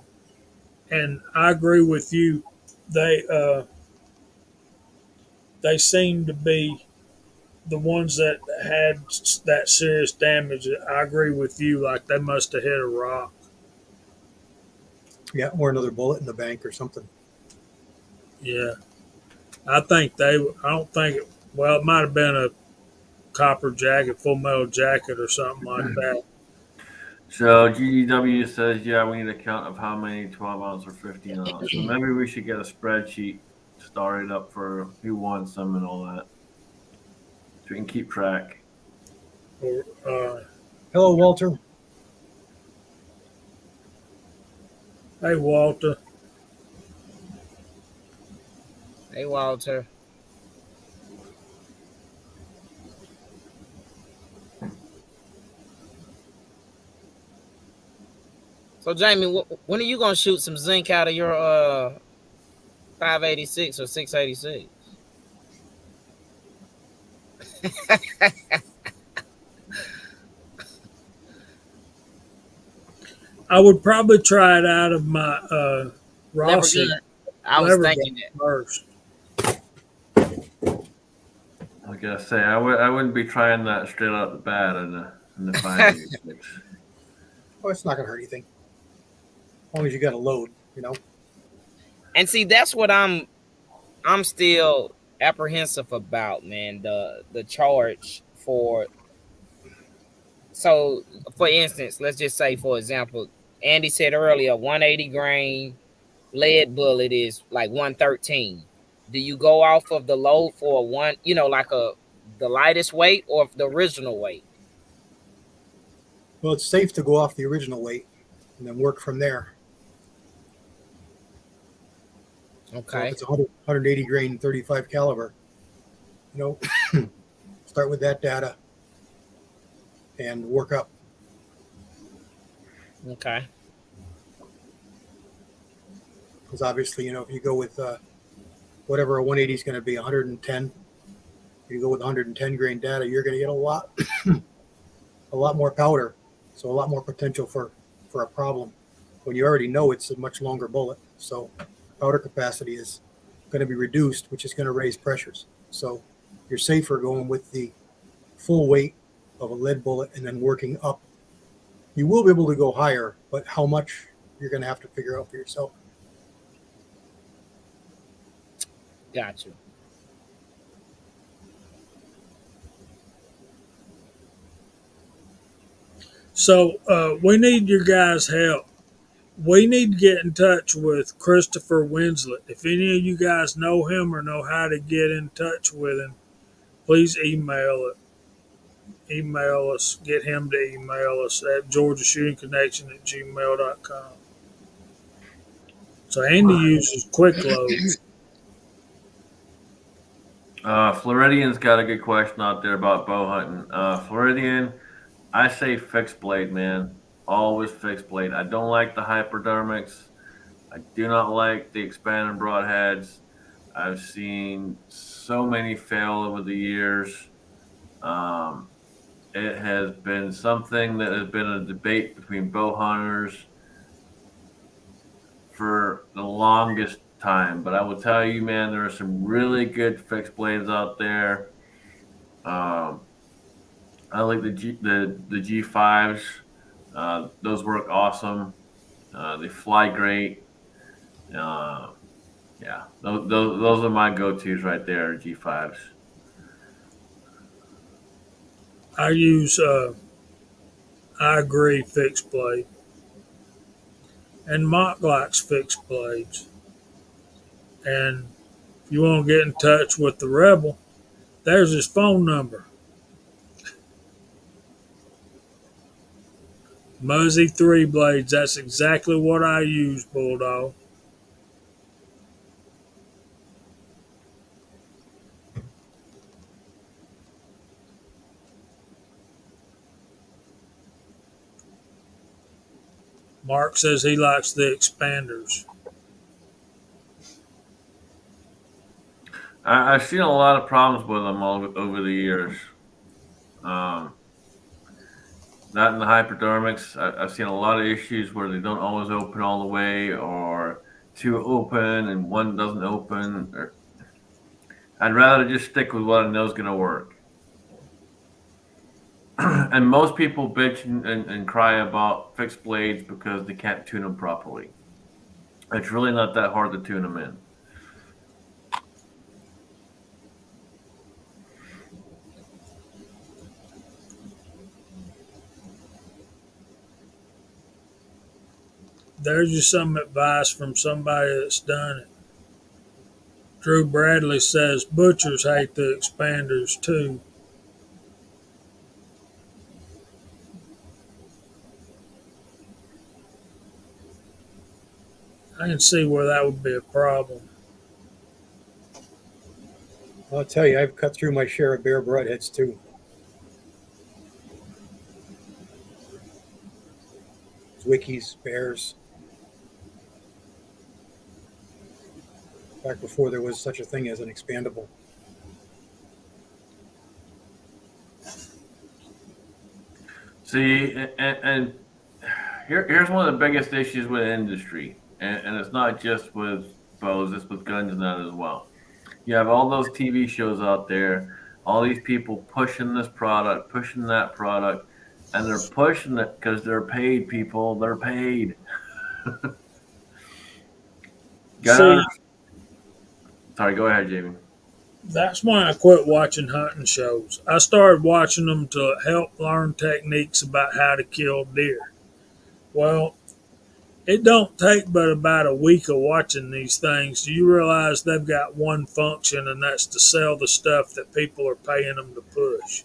and I agree with you. They uh, they seem to be the ones that had that serious damage. I agree with you. Like they must have hit a rock. Yeah, or another bullet in the bank or something. Yeah, I think they. I don't think it. Well, it might have been a copper jacket, full metal jacket, or something like that. So GGW says, yeah, we need a count of how many 12 ounce or 15 ounce. So maybe we should get a spreadsheet started up for who wants them and all that, so we can keep track. Or, Hello, Walter. hey, Walter. Hey, Walter. So, Jamie, when are you gonna shoot some zinc out of your 586 or 686? I would probably try it out of my Lever Rossi gun. I was lever thinking gun that. first. I gotta say, I wouldn't be trying that straight out the bat in the 586. Oh, it's not going to hurt anything. As long as you got a load, you know. And see, that's what I'm still apprehensive about, man. The charge for. So, for instance, let's just say, for example, Andy said earlier, 180 grain lead bullet is like 113. Do you go off of the load for one, like the lightest weight or the original weight? Well, it's safe to go off the original weight and then work from there. So if Okay. it's 180 grain, 35 caliber, you know, start with that data and work up. Okay. Because obviously, if you go with whatever a 180 is going to be, 110, you go with 110 grain data, you're going to get a lot more powder, so a lot more potential for a problem when you already know it's a much longer bullet. So powder capacity is going to be reduced, which is going to raise pressures. So you're safer going with the full weight of a lead bullet and then working up. You will be able to go higher, but how much you're going to have to figure out for yourself. Got you. So we need your guys' help. We need to get in touch with Christopher Winslet. If any of you guys know him or know how to get in touch with him, please email us, get him to email us at georgiashootingconnection@gmail.com. So Andy uses quick loads. Floridian's got a good question out there about bow hunting. Floridian, I say fixed blade, man. Always fixed blade. I don't like the hypodermics. I do not like the expanded broadheads. I've seen so many fail over the years. Um, it has been something that has been a debate between bow hunters for the longest time. But I will tell you, man, there are some really good fixed blades out there. I like the G5s. Those work awesome. They fly great. Uh, yeah, those are my go-tos right there. G5s. I use, I agree, fixed blade. And Mock likes fixed blades. And if you want to get in touch with the Rebel, there's his phone number. Muzzy 3 blades. That's exactly what I use, Bulldog. Mark says he likes the expanders. I've seen a lot of problems with them over the years. Um, Not in the hypodermics. I've seen a lot of issues where they don't always open all the way, or two open and one doesn't open. I'd rather just stick with what I know is going to work. And most people bitch and cry about fixed blades because they can't tune them properly. It's really not that hard to tune them in. There's just some advice from somebody that's done it. Drew Bradley says butchers hate the expanders too. I can see where that would be a problem. I'll tell you, I've cut through my share of bear broadheads too. Wikis, bears. Back before there was such a thing as an expandable. See, and here's one of the biggest issues with industry, and it's not just with bows, it's with guns and that as well. You have all those TV shows out there, all these people pushing this product, pushing that product, and they're pushing it because they're paid people. They're paid. See, Sorry, go ahead, Jamie. that's why I quit watching hunting shows. I started watching them to help learn techniques about how to kill deer. Well, it don't take but about a week of watching these things. Do you realize they've got one function, and that's to sell the stuff that people are paying them to push?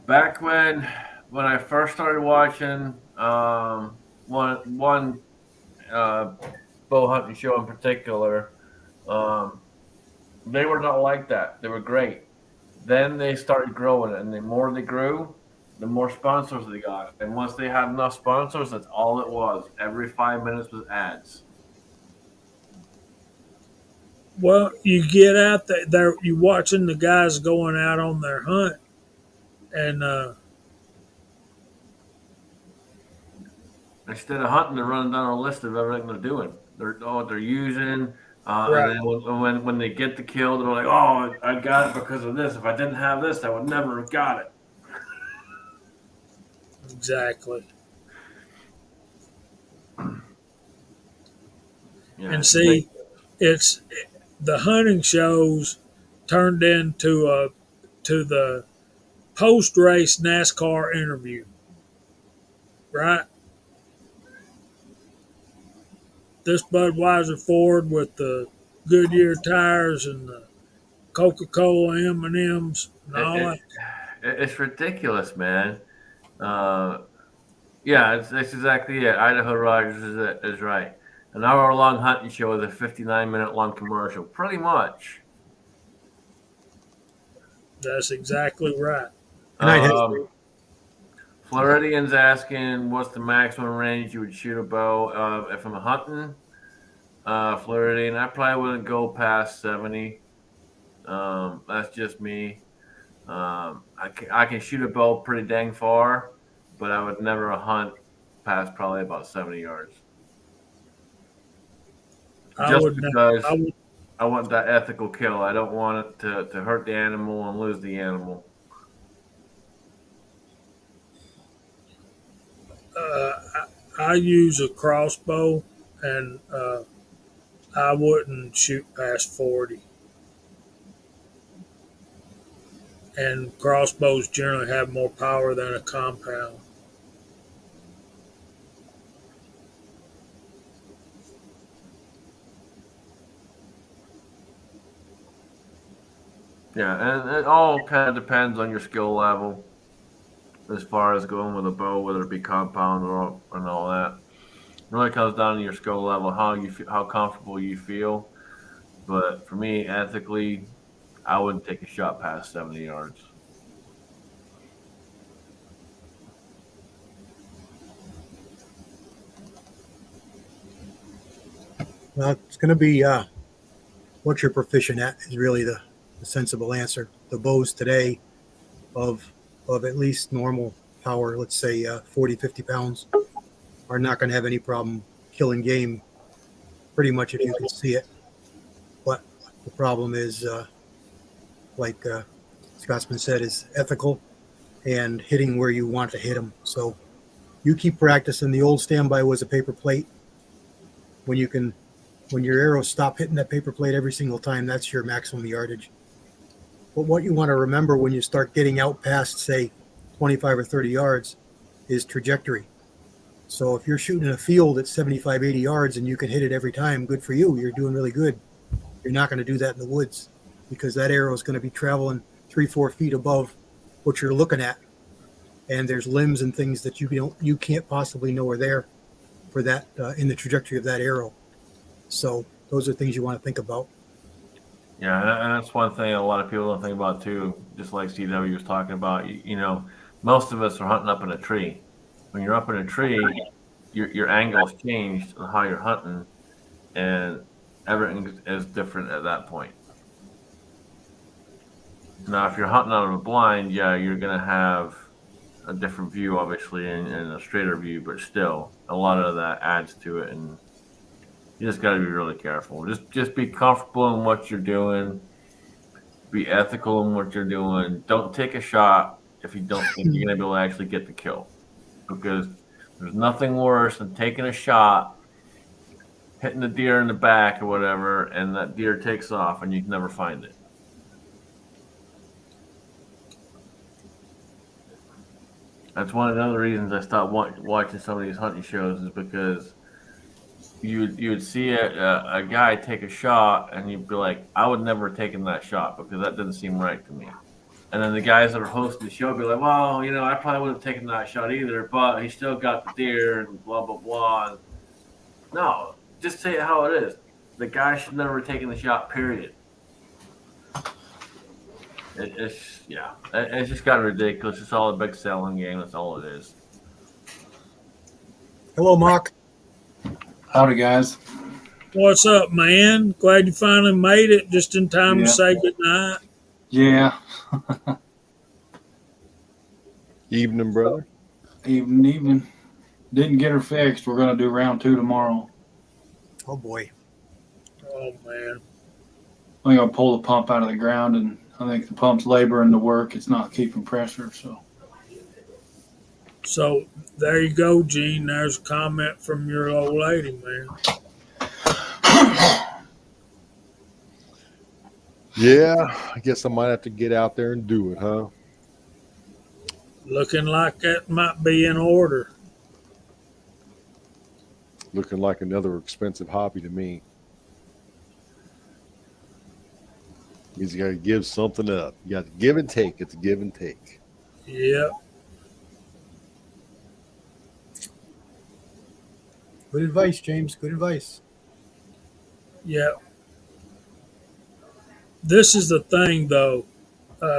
Back when I first started watching one uh, bow hunting show in particular, um, they were not like that. They were great. Then they started growing, and the more they grew, the more sponsors they got. And once they had enough sponsors, that's all it was. Every 5 minutes was ads. Well, you get out there, you watching the guys going out on their hunt, and Instead of hunting, they're running down a list of everything they're doing. They're using, and right, then when they get the kill, they're like, "Oh, I got it because of this. If I didn't have this, I would never have got it." exactly. Yeah, And it's see, ridiculous. it's the hunting shows turned into a to the post race NASCAR interview, right? This Budweiser Ford with the Goodyear tires and the Coca-Cola M&Ms and It, all it, that. it's ridiculous, man. Uh, yeah, it's exactly it. Idaho Rogers is right. An hour-long hunting show with a 59-minute-long commercial, pretty much. That's exactly right. Good night, Um, Henry. Floridian's asking, what's the maximum range you would shoot a bow if I'm hunting? Floridian, I probably wouldn't go past 70. That's just me. I can shoot a bow pretty dang far, but I would never hunt past probably about 70 yards. I Just would not. because I would. I want that ethical kill. I don't want it to hurt the animal and lose the animal. I use a crossbow, and I wouldn't shoot past 40. And crossbows generally have more power than a compound. Yeah, and it all kind of depends on your skill level as far as going with a bow, whether it be compound or and all that. It really comes down to your skill level, how comfortable you feel. But for me, ethically, I wouldn't take a shot past 70 yards. Well, it's going to be what you're proficient at is really the sensible answer. The bows today of at least normal power, let's say 40, 50 pounds, are not going to have any problem killing game pretty much if you can see it. But the problem is, like Scotsman said, is ethical and hitting where you want to hit them. So you keep practicing. The old standby was a paper plate. When your arrows stop hitting that paper plate every single time, that's your maximum yardage. But what you want to remember when you start getting out past, say, 25 or 30 yards is trajectory. So if you're shooting in a field at 75, 80 yards and you can hit it every time, good for you. You're doing really good. You're not going to do that in the woods because that arrow is going to be traveling 3-4 feet above what you're looking at. And there's limbs and things that you can't possibly know are there for that in the trajectory of that arrow. So those are things you want to think about. Yeah, and that's one thing a lot of people don't think about too. Just like CW was talking about, most of us are hunting up in a tree. When you're up in a tree, your angle's changed on how you're hunting, and everything is different at that point. Now, if you're hunting out of a blind, yeah, you're gonna have a different view, obviously, and a straighter view, but still, a lot of that adds to it, and you just got to be really careful. Just be comfortable in what you're doing. Be ethical in what you're doing. Don't take a shot if you don't think you're going to be able to actually get the kill, because there's nothing worse than taking a shot, hitting the deer in the back or whatever, and that deer takes off and you can never find it. That's one of the other reasons I stopped watching some of these hunting shows is because you would see a guy take a shot and you'd be like, I would never have taken that shot because that didn't seem right to me. And then the guys that are hosting the show be like, well, I probably would have taken that shot either, but he still got the deer and blah, blah, blah. No, just say it how it is. The guy should never have taken the shot, period. It's just got ridiculous. It's all a big selling game. That's all it is. Hello, Mark. Howdy, guys. What's up, man? Glad you finally made it just in time to Yeah. say goodnight. Yeah. Evening, brother. Even. Didn't get her fixed. We're going to do round 2 tomorrow. Oh boy. Oh, man. I'm going to pull the pump out of the ground, and I think the pump's laboring to work. It's not keeping pressure, so. So there you go, Gene. There's a comment from your old lady, man. Yeah, I guess I might have to get out there and do it, huh? Looking like that might be in order. Looking like another expensive hobby to me. Means you got to give something up. You got to give and take. It's a give and take. Yep. Good advice, James. Good advice. Yep. This is the thing, though.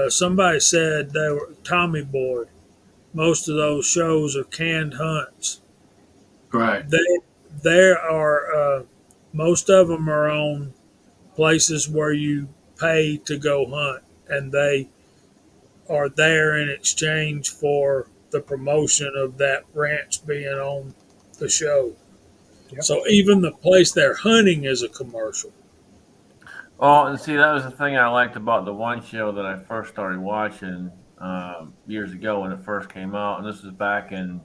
Somebody said they were Tommy Boy. Most of those shows are canned hunts. Right. There are most of them are on places where you pay to go hunt, and they are there in exchange for the promotion of that ranch being on the show. Yep. So even the place they're hunting is a commercial. Oh, and see, that was the thing I liked about the one show that I first started watching years ago when it first came out, and this was back in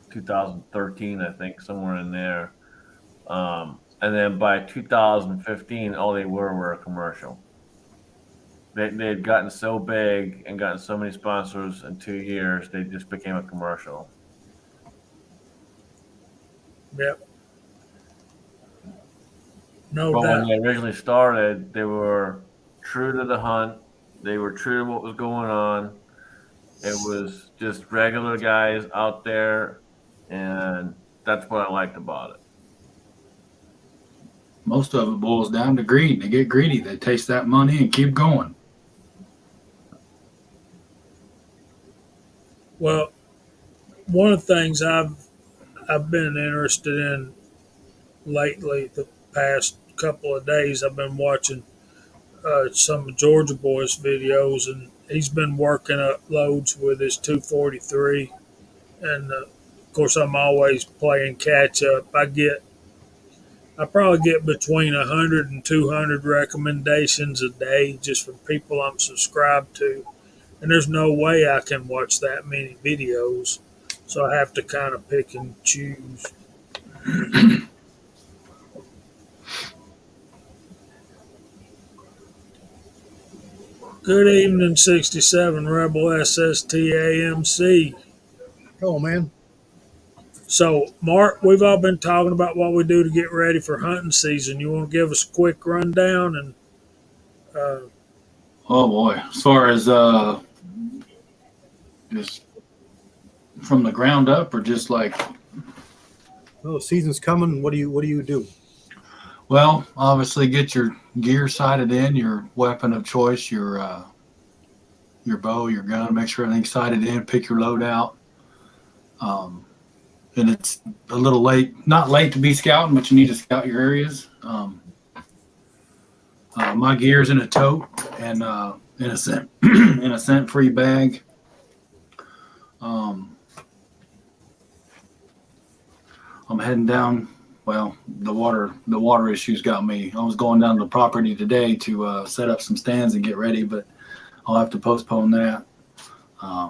2013, I think, somewhere in there. And then by 2015, all they were a commercial. They had gotten so big and gotten so many sponsors in 2 years, they just became a commercial. Yep. No But when doubt. they originally started, they were true to the hunt. They were true to what was going on. It was just regular guys out there, and that's what I liked about it. Most of it boils down to greed. They get greedy. They taste that money and keep going. Well, one of the things I've been interested in lately, the past couple of days, I've been watching some of Georgia Boy's videos, and he's been working up loads with his 243. And of course, I'm always playing catch up. I probably get between 100 and 200 recommendations a day just from people I'm subscribed to. And there's no way I can watch that many videos. So I have to kind of pick and choose. Good evening, 67 Rebel SSTAMC. Oh man. So, Mark, we've all been talking about what we do to get ready for hunting season. You want to give us a quick rundown? And Oh boy. As far as just from the ground up, or just like, Oh, season's coming. What do you do? well, obviously get your gear sighted in, your weapon of choice, your bow, your gun, make sure everything's sighted in, pick your load out. And it's a little late, not late to be scouting, but you need to scout your areas. My gear's in a tote and in a scent in a scent-free bag. I'm heading down. Well, the water issues got me. I was going down to the property today to set up some stands and get ready, but I'll have to postpone that. Yeah,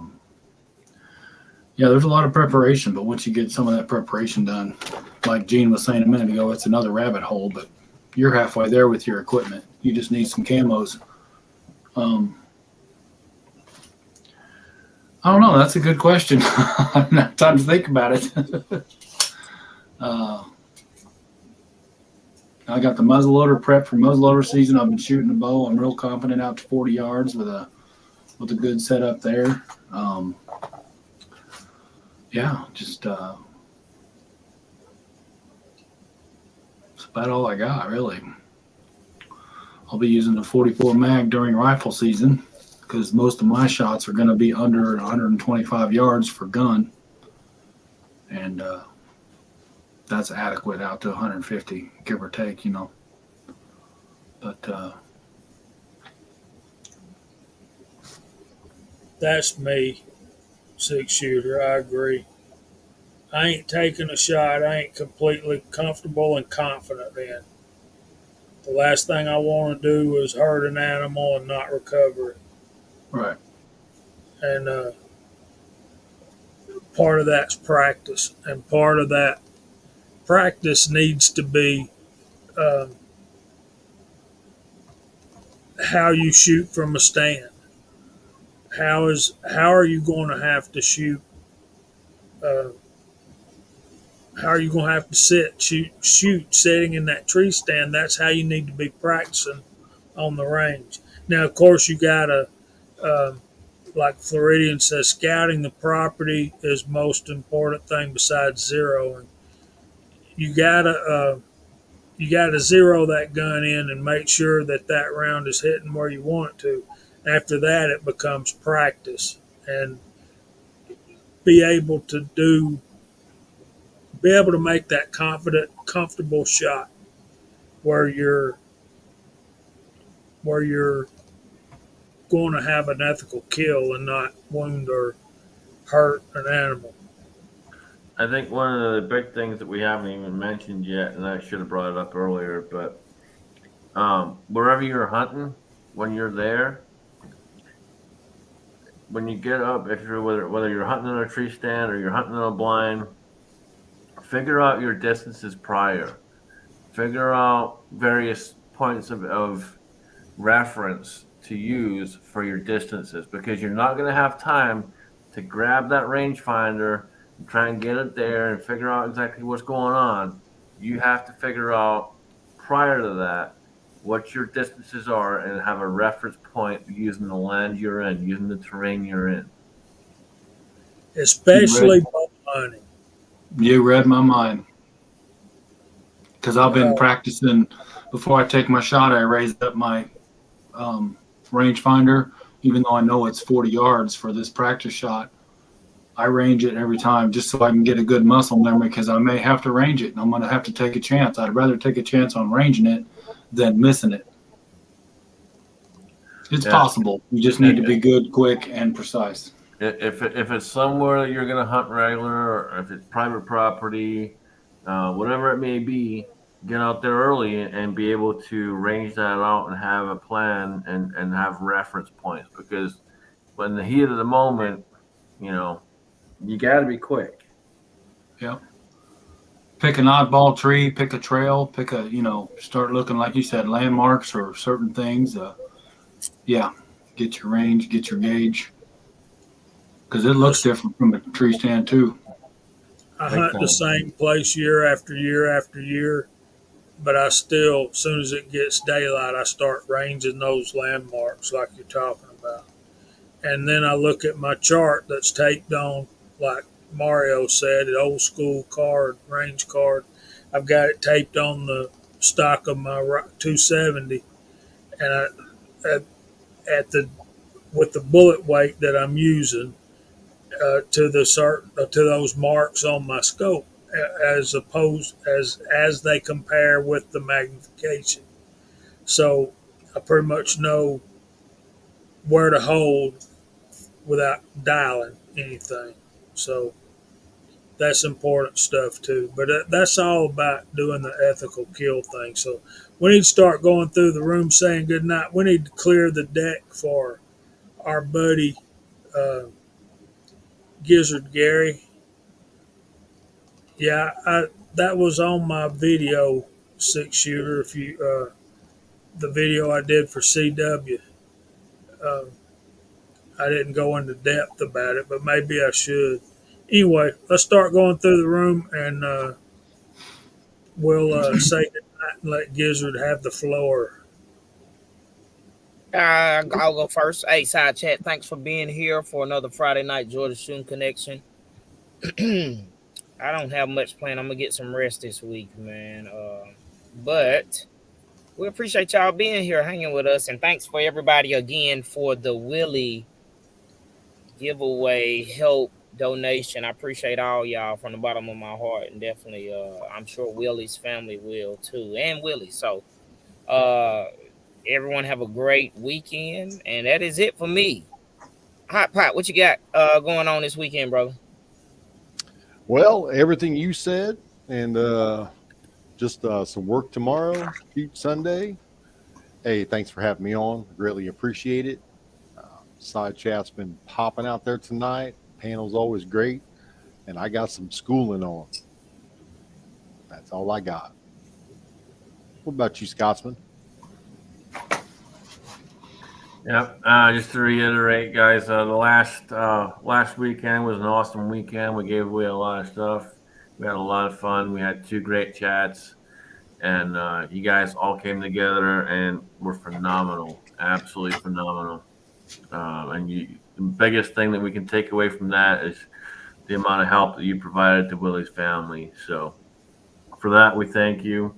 there's a lot of preparation, but once you get some of that preparation done, like Gene was saying a minute ago, it's another rabbit hole, but you're halfway there with your equipment. You just need some camos. I don't know. That's a good question. I haven't had time to think about it. I got the muzzleloader prepped for muzzleloader season. I've been shooting the bow. I'm real confident out to 40 yards with a good setup there. Yeah, just that's about all I got, really. I'll be using the 44 mag during rifle season because most of my shots are going to be under 125 yards for gun. And that's adequate out to 150, give or take, But That's me, 6 shooter. I agree. I ain't taking a shot I ain't completely comfortable and confident in. The last thing I want to do is hurt an animal and not recover it. right, And part of that's practice, and part of that practice needs to be um, how you shoot from a stand. How are you going to have to shoot? Uh, how are you going to have to shoot sitting in that tree stand? That's how you need to be practicing on the range. Now, of course, you got to, like Floridian says, scouting the property is most important thing besides zeroing. You gotta you got to zero that gun in and make sure that that round is hitting where you want it to. After that, it becomes practice and be able to do, be able to make that confident, comfortable shot where you're going to have an ethical kill and not wound or hurt an animal. I think one of the big things that we haven't even mentioned yet, and I should have brought it up earlier, but wherever you're hunting, when you're there, when you get up, if you're whether you're hunting in a tree stand or you're hunting in a blind, figure out your distances prior. Figure out various points of reference to use for your distances because you're not going to have time to grab that rangefinder and try and get it there and figure out exactly what's going on. You have to figure out prior to that what your distances are and have a reference point using the land you're in, using the terrain you're in. you read, Especially bow hunting. you read my mind because I've been Uh, practicing. Before I take my shot, I raised up my rangefinder, even though I know it's 40 yards for this practice shot. I range it every time just so I can get a good muscle memory because I may have to range it and I'm going to have to take a chance. I'd rather take a chance on ranging it than missing it. It's Yeah. possible. You just need to be good, quick, and precise. If it's somewhere that you're going to hunt regular, or if it's private property, whatever it may be, get out there early and be able to range that out and have a plan and have reference points because when the heat of the moment, you know, you got to be quick. Yep. Pick an oddball tree, pick a trail, start looking, like you said, landmarks or certain things. Yeah, get your range, get your gauge. Because it looks different from a tree stand, too. I hunt the same place year after year after year, but I still, as soon as it gets daylight, I start ranging those landmarks like you're talking about. And then I look at my chart that's taped on, like Mario said, an old school card, range card. I've got it taped on the stock of my 270, and at the with the bullet weight that I'm using to those marks on my scope, as opposed as they compare with the magnification. So I pretty much know where to hold without dialing anything. So that's important stuff too. But that's all about doing the ethical kill thing. So we need to start going through the room saying good night. We need to clear the deck for our buddy uh, Gizzard Gary. Yeah, that was on my video 6 shooter. If you the video I did for CW, uh, I didn't go into depth about it, but maybe I should. Anyway, let's start going through the room and we'll say goodnight and let Gizzard have the floor. I'll go first. Hey, side chat. Thanks for being here for another Friday night Georgia Shooting Connection. I don't have much planned. I'm gonna get some rest this week, man. But we appreciate y'all being here, hanging with us, and thanks for everybody again for the Willie giveaway help donation. I appreciate all y'all from the bottom of my heart, and definitely, I'm sure Willie's family will too, and Willie. So, uh, everyone have a great weekend, and that is it for me. Hot Pot, what you got going on this weekend, brother? Well, everything you said, and just some work tomorrow, shoot Sunday. Hey, thanks for having me on. Greatly appreciate it. Side chat's been popping out there tonight. Panel's always great, and I got some schooling on. That's all I got. What about you, Scotsman? Yep. Just to reiterate, guys, the last weekend was an awesome weekend. We gave away a lot of stuff. We had a lot of fun. We had 2 great chats, and you guys all came together and were phenomenal, absolutely phenomenal. The biggest thing that we can take away from that is the amount of help that you provided to Willie's family. So for that, we thank you.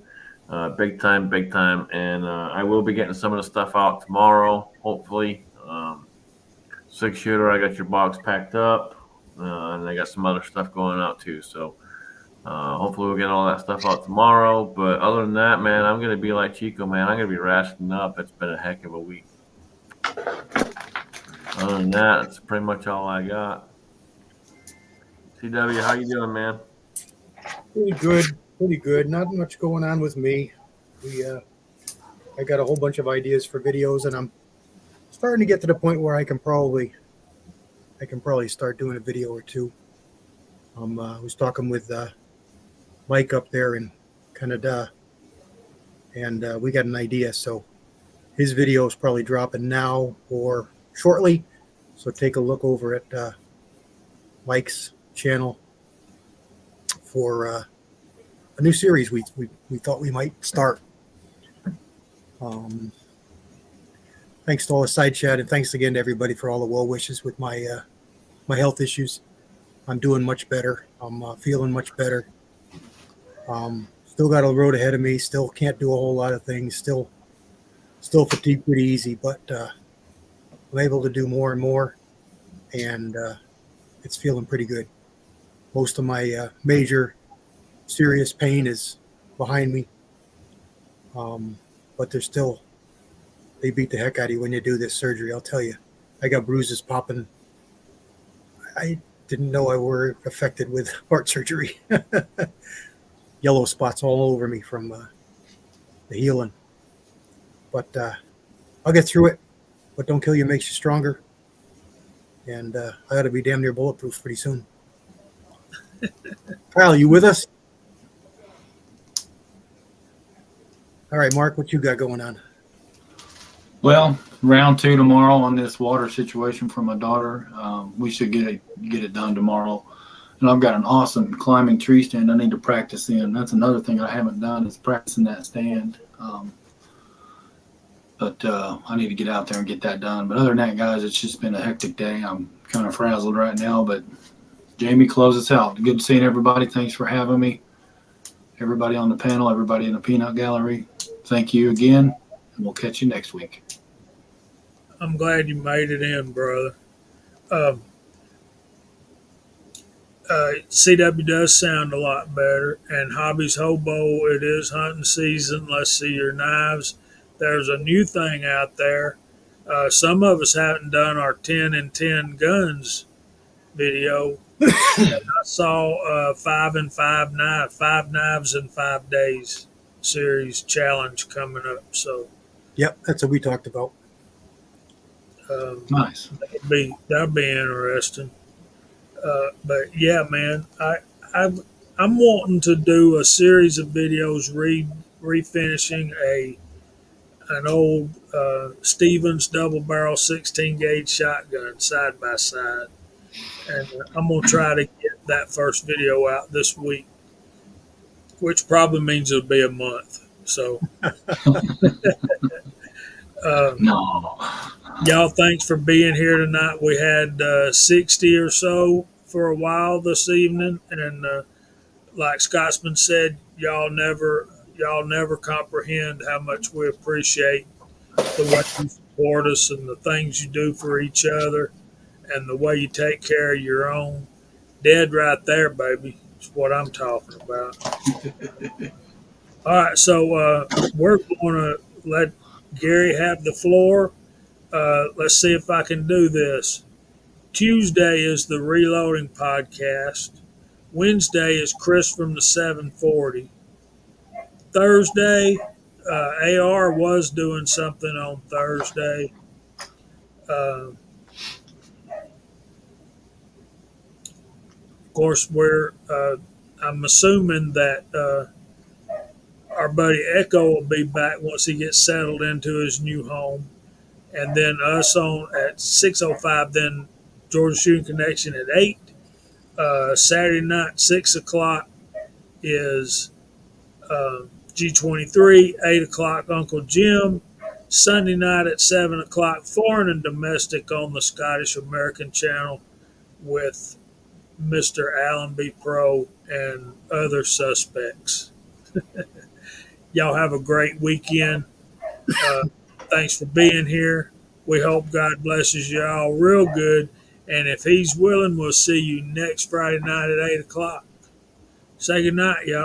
Big time, big time. And I will be getting some of the stuff out tomorrow, hopefully. 6-shooter, I got your box packed up, and I got some other stuff going out too. So hopefully we'll get all that stuff out tomorrow. But other than that, man, I'm going to be like Chico, man. I'm going to be rationing up. It's been a heck of a week. Other than that, that's pretty much all I got. CW, how you doing, man? Pretty good. Pretty good. Not much going on with me. I got a whole bunch of ideas for videos, and I'm starting to get to the point where I can probably start doing a video or two. I was talking with Mike up there in Canada, and we got an idea. So his video is probably dropping now or shortly. So take a look over at Mike's channel for a new series we thought we might start. Thanks to all the side chat, and thanks again to everybody for all the well wishes with my my health issues. I'm doing much better. I'm feeling much better. Still got a road ahead of me. Still can't do a whole lot of things. Still fatigued pretty easy, but I'm able to do more and more, and it's feeling pretty good. Most of my major serious pain is behind me, but they beat the heck out of you when you do this surgery. I'll tell you, I got bruises popping. I didn't know I were affected with heart surgery. Yellow spots all over me from the healing, but I'll get through it. What don't kill you makes you stronger, and I ought to be damn near bulletproof pretty soon. Kyle, you with us? All right, Mark, what you got going on? Well, round 2 tomorrow on this water situation for my daughter. We should get it done tomorrow. And I've got an awesome climbing tree stand I need to practice in. That's another thing I haven't done is practicing that stand. But I need to get out there and get that done. But other than that, guys, it's just been a hectic day. I'm kind of frazzled right now. But Jamie, close us out. Good seeing everybody. Thanks for having me. Everybody on the panel, everybody in the peanut gallery, thank you again. And we'll catch you next week. I'm glad you made it in, brother. CW does sound a lot better. And Hobbies Hobo, it is hunting season. Let's see your knives. There's a new thing out there. Some of us haven't done our 10 and 10 guns video. I saw 5 and 5 knives in 5 days series challenge coming up. So, Yep, that's what we talked about. Nice. That'd be interesting. But yeah, man, I'm wanting to do a series of videos refinishing an old Stevens double barrel 16 gauge shotgun side by side, and I'm gonna try to get that first video out this week, which probably means it'll be a month. So, No. y'all, thanks for being here tonight. We had 60 or so for a while this evening, and like Scotsman said, y'all never comprehend how much we appreciate the way you support us and the things you do for each other and the way you take care of your own. Dead right there, baby. That's what I'm talking about. All right, so we're going to let Gary have the floor. Let's see if I can do this. Tuesday is the Reloading podcast. Wednesday is Chris from the 740. Thursday, AR was doing something on Thursday. Of course, I'm assuming that our buddy Echo will be back once he gets settled into his new home. And then us on at 6:05, then Georgia Shooting Connection at 8. Saturday night, 6 o'clock is G23, 8 o'clock Uncle Jim. Sunday night at 7 o'clock, foreign and domestic on the Scottish American channel with Mr. Allenby Pro and other suspects. Y'all have a great weekend. Thanks for being here. We hope God blesses you all real good. And if He's willing, we'll see you next Friday night at 8 o'clock. Say good night, y'all.